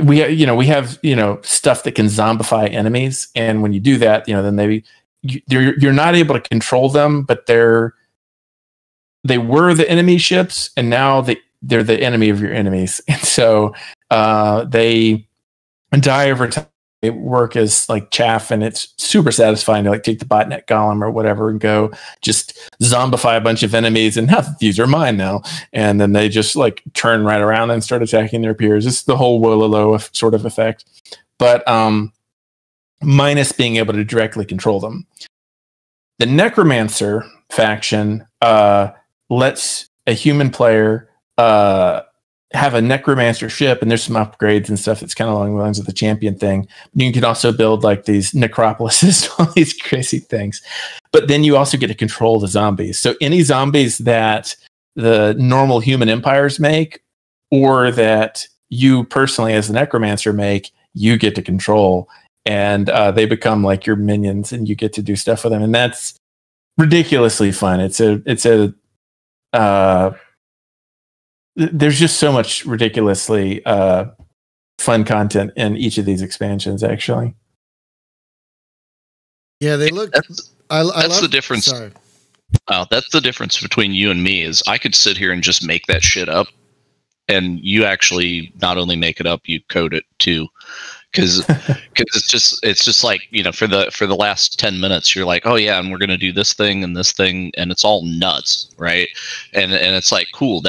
we have stuff that can zombify enemies, and when you do that, then you're not able to control them, but they were the enemy ships, and now they're the enemy of your enemies, and so they die over time. They work as like chaff, and it's super satisfying to like take the botnet golem or whatever and go just zombify a bunch of enemies, and these are mine now, and then they just like turn right around and start attacking their peers. It's the whole Wololo sort of effect, but minus being able to directly control them. The Necromancer faction lets a human player have a Necromancer ship, and there's some upgrades and stuff that's kind of along the lines of the Champion thing. You can also build like these necropolises, all these crazy things. But then you also get to control the zombies. So any zombies that the normal human empires make, or that you personally as the Necromancer make, you get to control. And they become like your minions, and you get to do stuff with them. And that's ridiculously fun. There's just so much ridiculously fun content in each of these expansions, actually. Yeah, they look. That's the difference. Sorry. That's the difference between you and me. Is I could sit here and just make that shit up, and you actually not only make it up, you code it too. Because it's just like, for the last 10 minutes you're like, oh yeah, and we're gonna do this thing and this thing, and it's all nuts, right? And it's like, cool,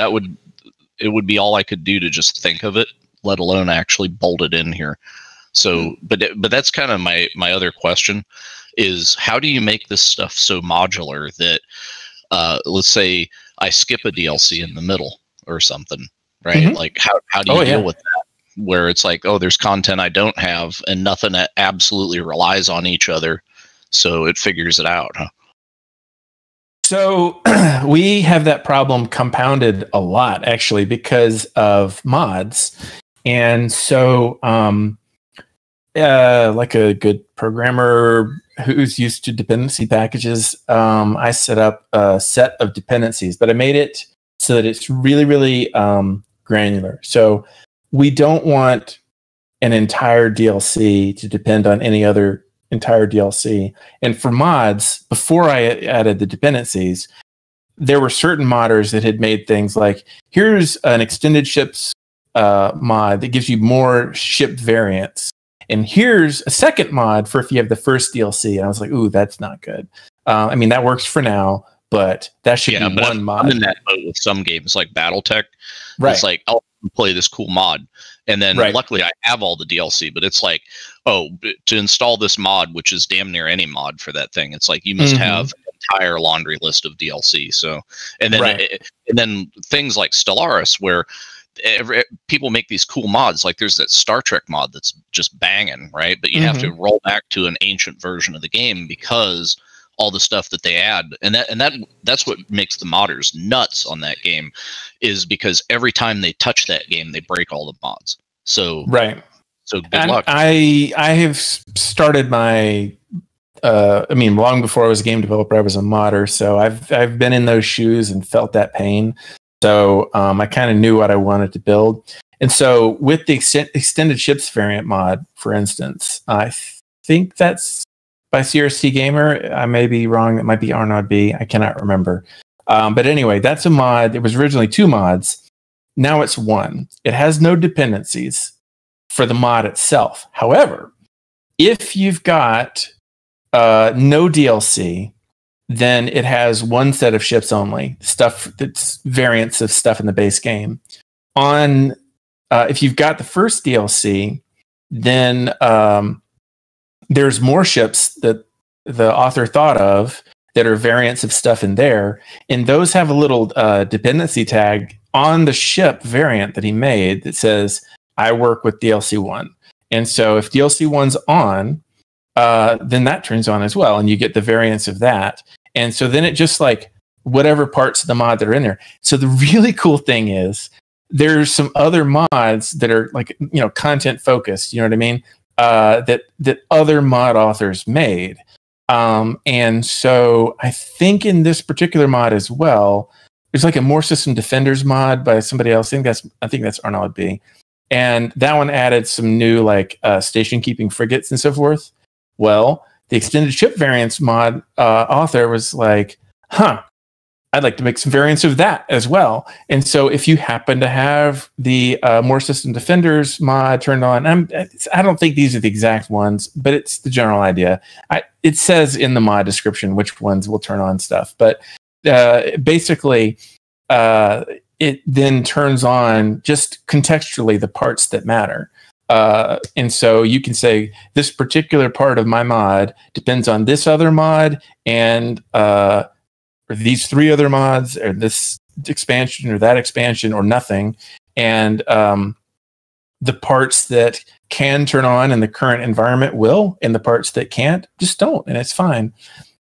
it would be all I could do to just think of it, let alone actually bolt it in here. So, but that's kind of my other question is, how do you make this stuff so modular that, let's say I skip a DLC in the middle or something, right? Mm-hmm. Like how do you deal with that? Where it's like, oh, there's content I don't have, and nothing that absolutely relies on each other, so it figures it out, huh? So we have that problem compounded a lot, actually, because of mods. And so like a good programmer who's used to dependency packages, I set up a set of dependencies, but I made it so that it's really, really granular. So we don't want an entire DLC to depend on any other entire DLC. And for mods, before I added the dependencies, there were certain modders that had made things like, here's an extended ships mod that gives you more ship variants. And here's a second mod for if you have the first DLC. And I was like, ooh, that's not good. I mean, that works for now, but that should be one mod. I'm in that mode with some games like Battletech. Right. It's like, I'll play this cool mod. And then luckily I have all the DLC, but it's like, oh, to install this mod, which is damn near any mod for that thing, it's like you must have an entire laundry list of DLC. So, and then and then things like Stellaris, where people make these cool mods. Like there's that Star Trek mod that's just banging, right? But you have to roll back to an ancient version of the game because all the stuff that they add, and that's what makes the modders nuts on that game, is because every time they touch that game, they break all the mods. So so good luck. I have started my long before I was a game developer, I was a modder, so I've been in those shoes and felt that pain. So I kind of knew what I wanted to build, and so with the extended ships variant mod, for instance, I think that's by CRC Gamer. I may be wrong. That might be Arnaud B. I cannot remember. But anyway, that's a mod. It was originally 2 mods. Now it's 1. It has no dependencies for the mod itself. However, if you've got no DLC, then it has 1 set of ships only. Stuff that's variants of stuff in the base game. If you've got the first DLC, then there's more ships that the author thought of that are variants of stuff in there, and those have a little dependency tag on the ship variant that he made that says, I work with DLC 1. And so if DLC 1's on, then that turns on as well, and you get the variants of that. And so then it just like whatever parts of the mod that are in there. So the really cool thing is there's some other mods that are like, you know, content focused, you know what I mean? That other mod authors made. And so I think in this particular mod as well, there's like a More System Defenders mod by somebody else. I think that's Arnaud B. And that one added some new like station keeping frigates and so forth. Well, the extended ship variants mod author was like, I'd like to make some variants of that as well. And so if you happen to have the More System Defenders mod turned on, I don't think these are the exact ones, but it's the general idea. It says in the mod description which ones will turn on stuff. But basically, it then turns on just contextually the parts that matter. And so you can say this particular part of my mod depends on this other mod and or these 3 other mods or this expansion or that expansion or nothing. And the parts that can turn on in the current environment will, and the parts that can't just don't, and it's fine.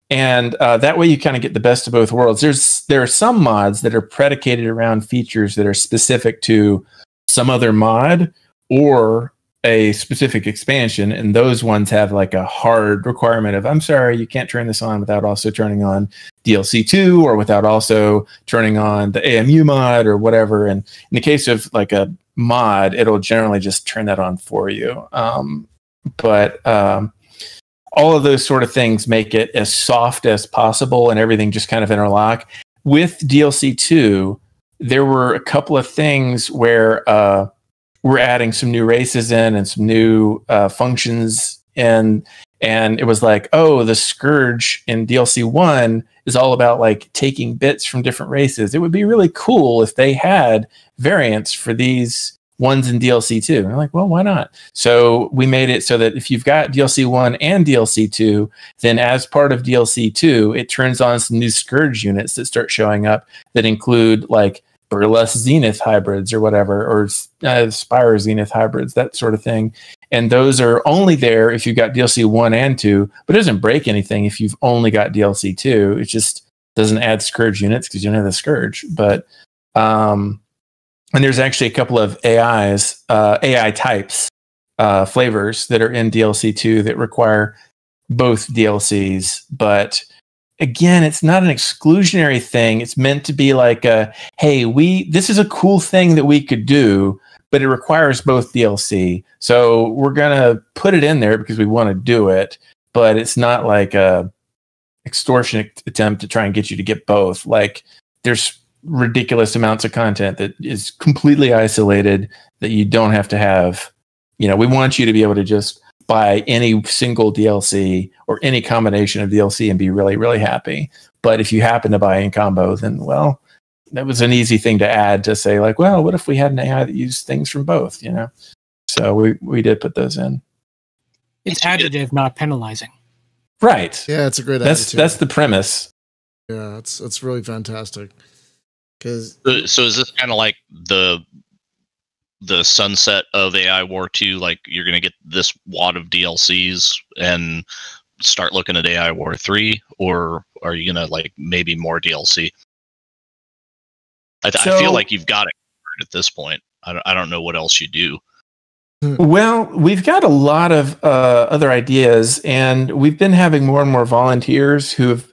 And that way you kind of get the best of both worlds. There are some mods that are predicated around features that are specific to some other mod or a specific expansion, and those ones have like a hard requirement of, I'm sorry, you can't turn this on without also turning on DLC 2 or without also turning on the AMU mod or whatever. And in the case of like a mod, it'll generally just turn that on for you. But all of those sort of things make it as soft as possible and everything just kind of interlock. With DLC 2, there were a couple of things where we're adding some new races in and some new functions, and it was like, oh, the Scourge in DLC 1 is all about like taking bits from different races. It would be really cool if they had variants for these ones in DLC 2. And I'm like, well, why not? So we made it so that if you've got DLC 1 and DLC 2, then as part of DLC 2, it turns on some new Scourge units that start showing up that include like Burlesque Zenith hybrids or whatever, or Spire Zenith hybrids, that sort of thing. And those are only there if you've got DLC 1 and 2, but it doesn't break anything if you've only got DLC 2. It just doesn't add Scourge units because you don't have the Scourge. But and there's actually a couple of AI types, flavors that are in DLC 2 that require both DLCs, but again, it's not an exclusionary thing. It's meant to be like, hey, this is a cool thing that we could do, but it requires both DLC. So we're going to put it in there because we want to do it, but it's not like a extortionate attempt to try and get you to get both. Like there's ridiculous amounts of content that is completely isolated that you don't have to have. You know, we want you to be able to just buy any single DLC or any combination of DLC and be really, really happy. But if you happen to buy in combo, then, well, that was an easy thing to add to say like, well, what if we had an AI that used things from both, you know? So we did put those in. It's additive, not penalizing. Right. Yeah, it's a great attitude. That's the premise. Yeah, it's really fantastic. So is this kind of like the sunset of AI War 2? Like you're going to get this wad of DLCs and start looking at AI War 3, or are you going to like maybe more DLC? I feel like you've got it at this point. I don't know what else you do. Well, we've got a lot of other ideas, and we've been having more and more volunteers who have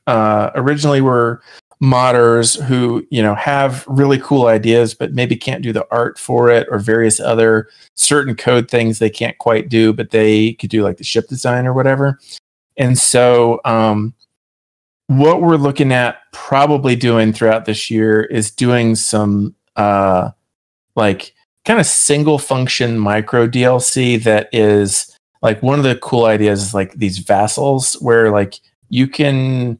originally were modders who, you know, have really cool ideas, but maybe can't do the art for it, or various other certain code things they can't quite do, but they could do like the ship design or whatever. And so what we're looking at probably doing throughout this year is doing some like kind of single function micro DLC that is like, one of the cool ideas is like these vassals where like you can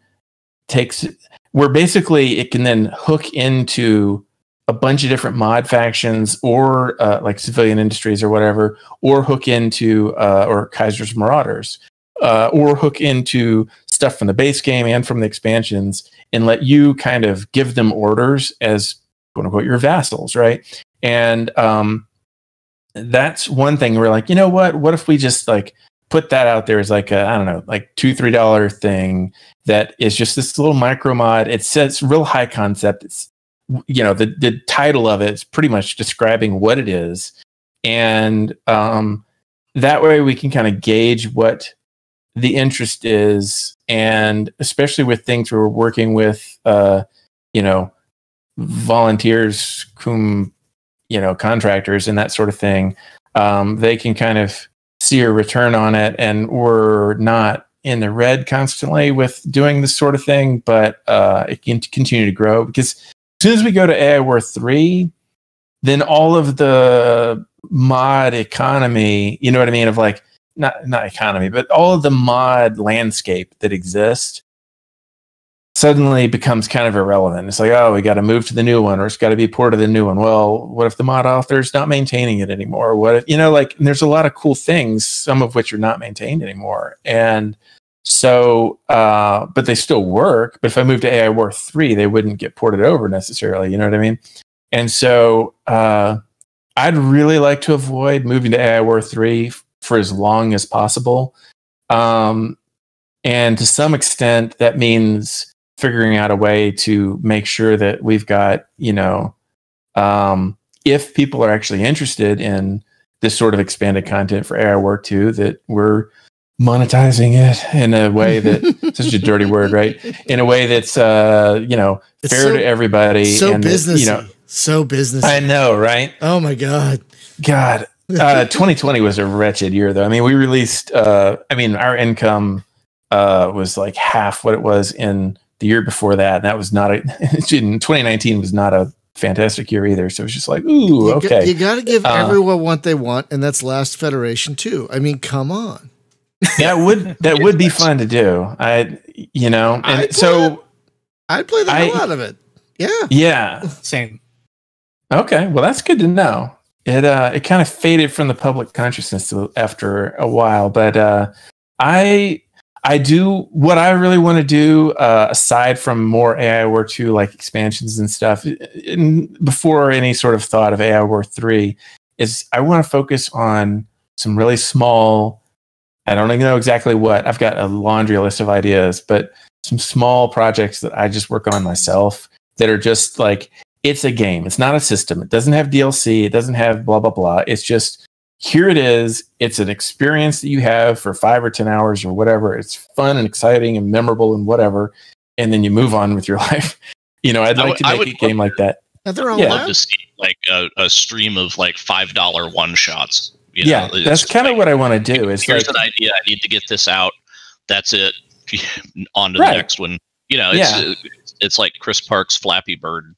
where basically it can then hook into a bunch of different mod factions or like civilian industries or whatever, or hook into or Kaiser's Marauders, or hook into stuff from the base game and from the expansions, and let you kind of give them orders as quote unquote your vassals, right? And that's one thing. We're like, you know what if we just like put that out there as like a, I don't know, like $2-3 thing that is just this little micro mod. It says real high concept. It's, you know, the title of it is pretty much describing what it is. And that way we can kind of gauge what the interest is. And especially with things where we're working with, you know, volunteers, you know, contractors and that sort of thing, they can kind of see a return on it. And we're not in the red constantly with doing this sort of thing, but it can continue to grow, because as soon as we go to AI War 3, then all of the mod economy, you know what I mean, of like, not economy, but all of the mod landscape that exists suddenly becomes kind of irrelevant. It's like, oh, we got to move to the new one, or it's got to be ported to the new one. Well, what if the mod author's not maintaining it anymore? What if, you know, like, there's a lot of cool things, some of which are not maintained anymore. And so, but they still work. But if I move to AI War 3, they wouldn't get ported over necessarily. You know what I mean? And so, I'd really like to avoid moving to AI War 3 for as long as possible. And to some extent, that means figuring out a way to make sure that we've got, you know, if people are actually interested in this sort of expanded content for AI War 2, that we're monetizing it in a way that such a dirty word, right? In a way that's you know, it's fair to everybody. So and businessy. You know, so businessy. I know, right? Oh my God. 2020 was a wretched year, though. I mean, we released. I mean, our income was like half what it was in the year before that. And that was not a. 2019 was not a fantastic year either. So it's just like, ooh, okay. You got to give everyone what they want, and that's Last Federation too. I mean, come on. That would be fun to do. You know, and I'd play the hell out of it. Yeah. Yeah. Same. Okay. Well, that's good to know. It kind of faded from the public consciousness after a while, but I do what I really want to do, aside from more AI War 2 like expansions and stuff, before any sort of thought of AI War 3, is I want to focus on some really small, I don't even know exactly what, I've got a laundry list of ideas, but some small projects that I just work on myself that are just like, it's a game. It's not a system. It doesn't have DLC. It doesn't have blah, blah, blah. It's just, here it is. It's an experience that you have for 5 or 10 hours or whatever. It's fun and exciting and memorable and whatever. And then you move on with your life. You know, I'd like to make a game like that. I'd love to see like a stream of like $5 one shots. Yeah, that's kind of what I want to do. Is here's an idea. I need to get this out. That's it. On to the next one. You know, it's like Chris Park's Flappy Bird.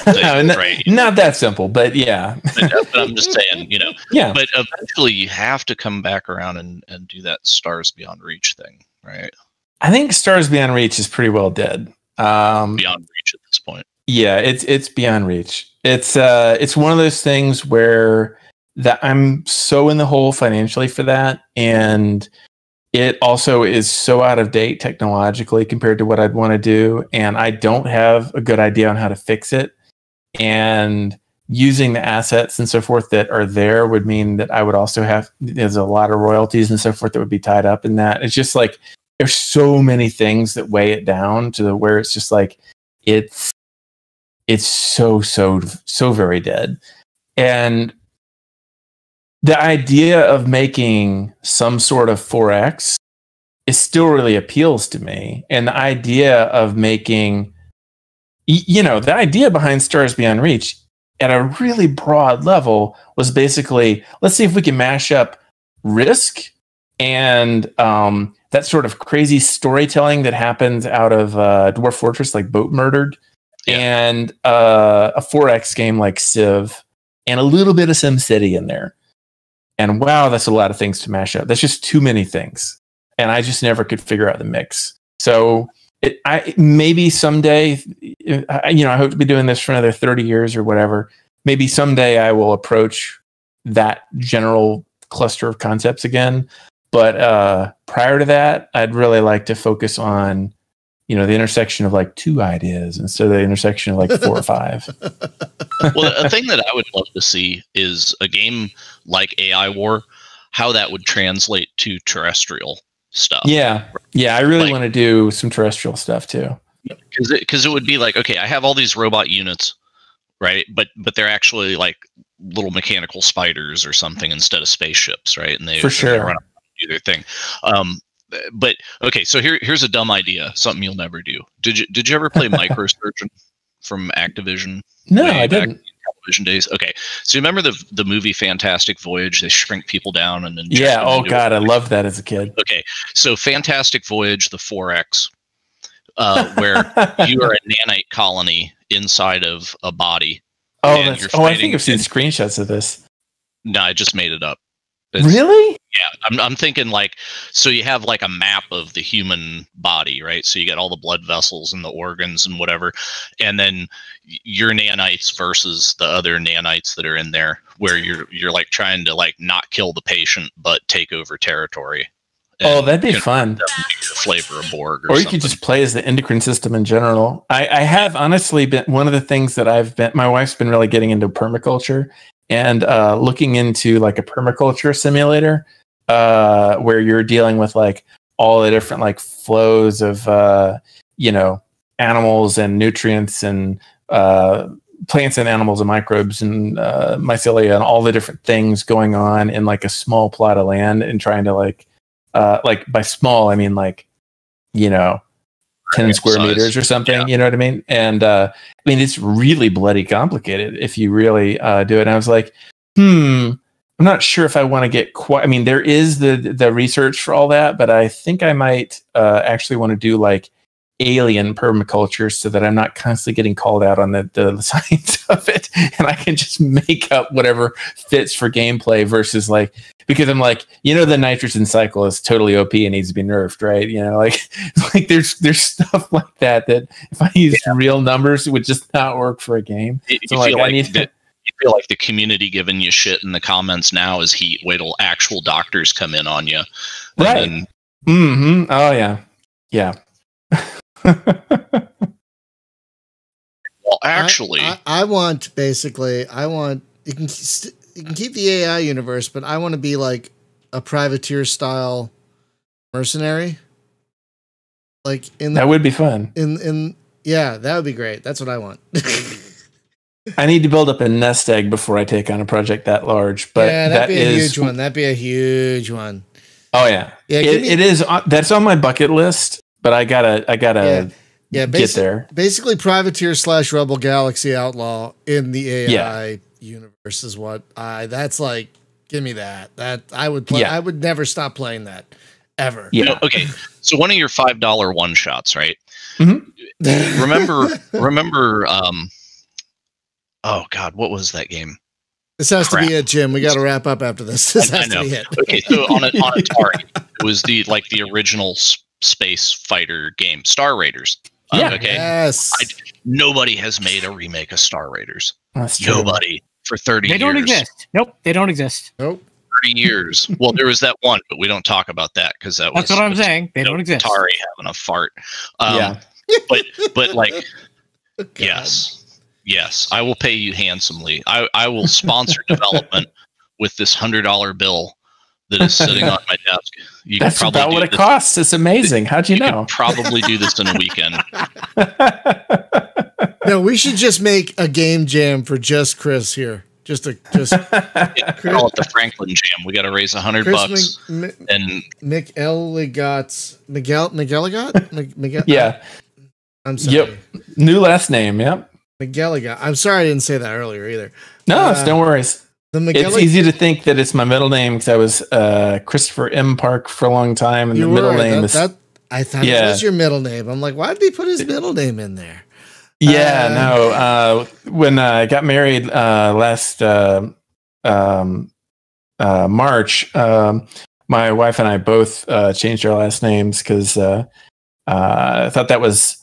Not that simple, but yeah. but I'm just saying, you know. Yeah. But eventually, you have to come back around and do that Stars Beyond Reach thing, right? I think Stars Beyond Reach is pretty well dead. Beyond Reach at this point. Yeah, it's beyond reach. It's one of those things where that I'm so in the hole financially for that, and it also is so out of date technologically compared to what I'd want to do, and I don't have a good idea on how to fix it. And using the assets and so forth that are there would mean that I would also have, there's a lot of royalties and so forth that would be tied up in that. It's just like, there's so many things that weigh it down to where it's just like, it's so very dead. And the idea of making some sort of 4X is still really appeals to me. And the idea of making, you know, the idea behind Stars Beyond Reach at a really broad level was basically, let's see if we can mash up Risk and that sort of crazy storytelling that happens out of Dwarf Fortress, like Boat Murdered, and a 4X game like Civ, and a little bit of SimCity in there. And wow, that's a lot of things to mash up. That's just too many things. And I just never could figure out the mix. So maybe someday, you know, I hope to be doing this for another 30 years or whatever. Maybe someday I will approach that general cluster of concepts again. But prior to that, I'd really like to focus on, the intersection of like 2 ideas instead of the intersection of like 4 or 5. Well, a thing that I would love to see is a game like AI War, how that would translate to terrestrial stuff. Yeah. I really want to do some terrestrial stuff too. Because it would be like, okay, I have all these robot units, right? But they're actually like little mechanical spiders or something instead of spaceships, right? And they run around and do their thing. But okay, so here's a dumb idea, something you'll never do. Did you ever play Microsurgeon from Activision? No, I didn't. Television days. Okay, so you remember the movie Fantastic Voyage? They shrink people down and then oh god, I loved that as a kid. Okay, so Fantastic Voyage, the 4X, where you are a nanite colony inside of a body. Oh, I think I've seen screenshots of this. No, I just made it up. Really? Yeah, I'm thinking like, so you have like a map of the human body, right? So you got all the blood vessels and the organs and whatever, and then your nanites versus the other nanites that are in there, where you're like trying to like not kill the patient but take over territory. Oh, that'd be fun. Flavor of Borg, or you could just play as the endocrine system in general. I have honestly been one of the things that my wife's been really getting into permaculture. And looking into like a permaculture simulator where you're dealing with like all the different like flows of animals and nutrients and plants and animals and microbes and mycelia and all the different things going on in like a small plot of land, and trying to like by small I mean like 10 square meters or something, you know what I mean? And I mean, it's really bloody complicated if you really do it. And I was like, I'm not sure if I want to get quite, I mean, there is the research for all that, but I think I might actually want to do like alien permaculture so that I'm not constantly getting called out on the science of it. And I can just make up whatever fits for gameplay versus like, because I'm like, the nitrogen cycle is totally OP and needs to be nerfed, right? Like there's stuff like that if I use real numbers, it would just not work for a game. You feel like the community giving you shit in the comments now is heat. Wait till actual doctors come in on you. Right. Oh yeah. Yeah. Well, actually, I want you can keep the AI universe, but I want to be like a privateer style mercenary. Like that would be fun. Yeah, that would be great. That's what I want. I need to build up a nest egg before I take on a project that large. But yeah, that'd be a huge one. That'd be a huge one. Oh yeah, it is. That's on my bucket list. But I gotta get there. Basically, privateer / Rebel Galaxy Outlaw in the AI universe is what that's like. Give me that. That I would play. I would never stop playing that ever. Yeah. Okay. So one of your $5 one shots, right? Mm-hmm. Remember. Oh God, what was that game? This has to be it, Jim. We got to wrap up after this. This has to be it. Okay, so on Atari, it was the original space fighter game, Star Raiders. Okay. Yes. Nobody has made a remake of Star Raiders. That's true. Nobody for 30 years. They don't exist. Nope, they don't exist. Nope. 30 years. Well, there was that one, but we don't talk about that because that's what I'm saying. They don't exist. Atari having a fart. But like, yes, I will pay you handsomely. I will sponsor development with this $100 bill that is sitting on my desk. That's about what it costs. It's amazing. How'd you know? Probably do this in a weekend. No, we should just make a game jam for just Chris here. Call it the Franklin Jam. We got to raise $100 and Miguel. Yeah. I'm sorry. Yep. New last name. Yep. McGilligot. I'm sorry I didn't say that earlier either. No, don't worry. It's easy to think that it's my middle name because I was Christopher M. Park for a long time, and the middle name is. I thought it was your middle name. I'm like, why did he put his middle name in there? Yeah, no. When I got married last March, my wife and I both changed our last names because I thought that was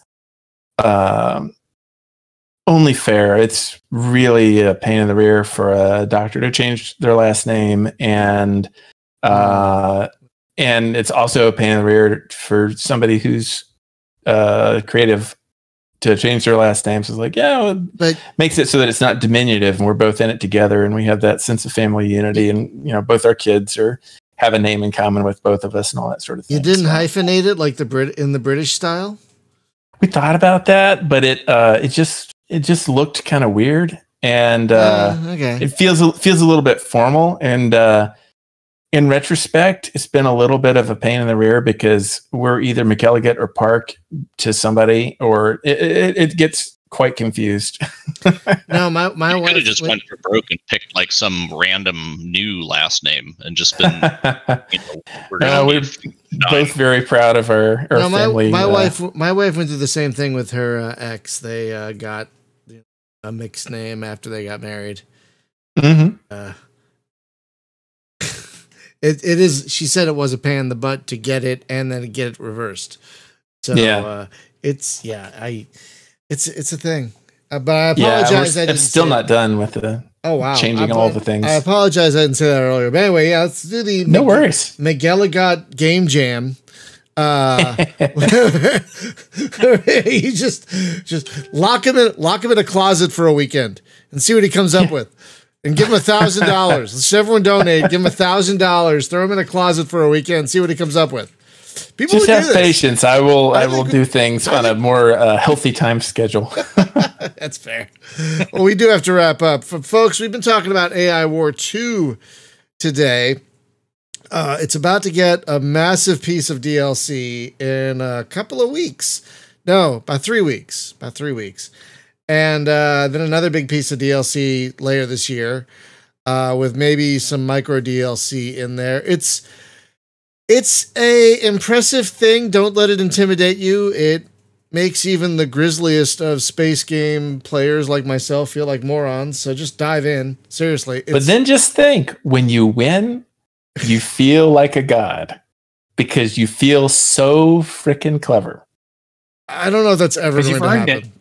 only fair. It's really a pain in the rear for a doctor to change their last name, and it's also a pain in the rear for somebody who's creative to change their last names. It's like, yeah, well, but makes it so that it's not diminutive and we're both in it together and we have that sense of family unity, and both our kids have a name in common with both of us and all that sort of thing. You didn't hyphenate it like in the British style? We thought about that, but it just looked kind of weird, and okay. It feels a little bit formal, and in retrospect, it's been a little bit of a pain in the rear because we're either McElligott or Park to somebody, or it gets quite confused. No, my you wife could have just went for broke and picked like some random new last name and just been. We're both very proud of our family. My wife went through the same thing with her ex. They got a mixed name after they got married. Mm-hmm. It is. She said it was a pain in the butt to get it and then get it reversed. So it's a thing. But I apologize. I'm still not done with the changing all the things. I apologize. I didn't say that earlier. But anyway, let's do the worries. McElligott game jam. You just lock him in a closet for a weekend and see what he comes up with. And give him $1,000. Let's everyone donate. Give him $1,000. Throw him in a closet for a weekend. See what he comes up with. People just have patience. I will do things on a more healthy time schedule. That's fair. Well, we do have to wrap up, folks. We've been talking about AI War 2 today. It's about to get a massive piece of DLC in a couple of weeks. No, about 3 weeks. And then another big piece of DLC later this year, with maybe some micro DLC in there. It's a impressive thing. Don't let it intimidate you. It makes even the grisliest of space game players like myself feel like morons. So just dive in. Seriously. But then just think, when you win, you feel like a god because you feel so freaking clever. I don't know if that's ever going to happen.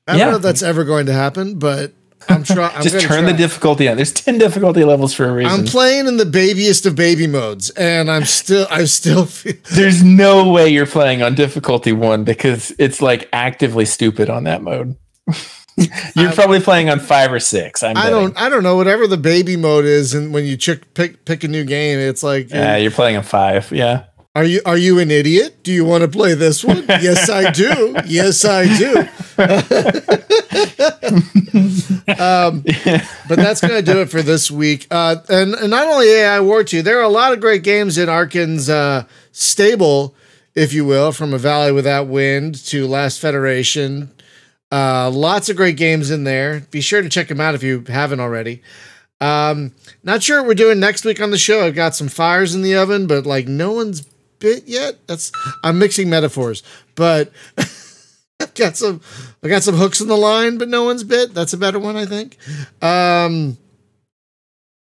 I don't know if that's ever going to happen, but I'm trying. Just turn the difficulty on. There's 10 difficulty levels for a reason. I'm playing in the babiest of baby modes, and I still feel. There's no way you're playing on difficulty 1 because it's like actively stupid on that mode. You're probably playing on 5 or 6. I don't know. Whatever the baby mode is, and when you pick a new game, it's like you're playing on 5. Yeah. Are you an idiot? Do you want to play this one? Yes, I do. Yes, I do. But that's going to do it for this week. And not only AI War 2, there are a lot of great games in Arcen's stable, if you will, from A Valley Without Wind to Last Federation. Lots of great games in there. Be sure to check them out if you haven't already. Not sure what we're doing next week on the show. I've got some fires in the oven, but like no one's bit yet. I'm mixing metaphors, but I've got some hooks in the line, but no one's bit. That's a better one, I think.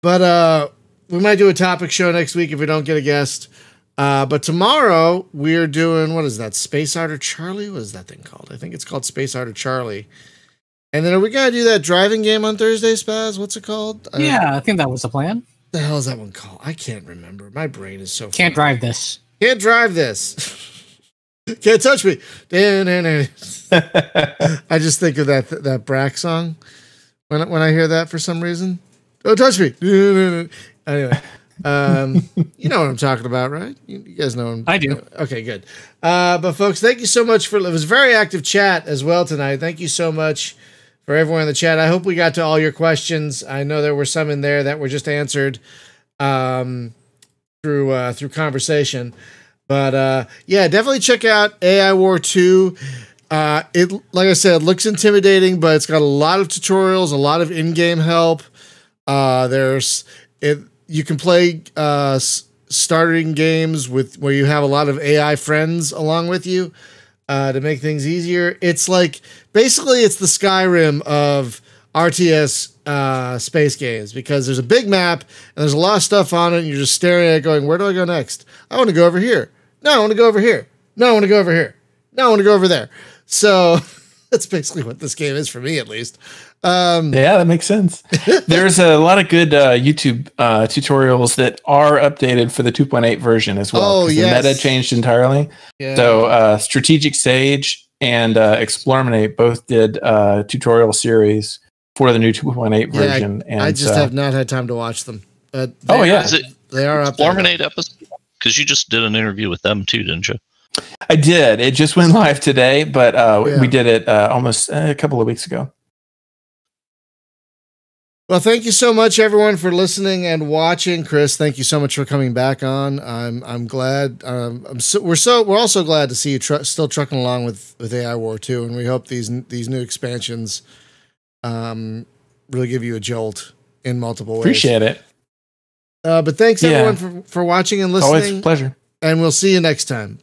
But we might do a topic show next week if we don't get a guest. But tomorrow we're doing, what is that? Space Harder Charlie? What is that thing called? I think it's called Space Harder Charlie. And then are we going to do that driving game on Thursday, Spaz? What's it called? Yeah, I think that was the plan. What the hell is that one called? I can't remember. My brain is so Can't drive this. Can't drive this. Can't touch me. I just think of that Brack song when I hear that for some reason. Don't touch me. Anyway, you know what I'm talking about, right? You guys know him. I do. Okay, good. But folks, thank you so much it was a very active chat as well tonight. Thank you so much for everyone in the chat. I hope we got to all your questions. I know there were some in there that were just answered through conversation. But yeah, definitely check out AI War 2. It, like I said, looks intimidating, but it's got a lot of tutorials, a lot of in-game help. You can play starting games where you have a lot of AI friends along with you to make things easier. It's like basically it's the Skyrim of RTS space games, because there's a big map and there's a lot of stuff on it, and you're just staring at it going, where do I go next? I want to go over here. No, I want to go over here. No, I want to go over here. No, I want to go over there. So That's basically what this game is for me, at least. Yeah, that makes sense. There's a lot of good YouTube tutorials that are updated for the 2.8 version as well. Oh, yes. The meta changed entirely. Yeah. So Strategic Sage and Explorminate both did tutorial series for the new 2.8 version. And I just have not had time to watch them. Is it they are up there. Explorminate episode? Because you just did an interview with them too, didn't you? I did. It just went live today, but we did it almost a couple of weeks ago. Well, thank you so much, everyone, for listening and watching. Chris, thank you so much for coming back on. I'm glad. We're also glad to see you still trucking along with AI War 2, and we hope these new expansions really give you a jolt in multiple ways. Appreciate it. But thanks everyone for watching and listening. Always a pleasure. And we'll see you next time.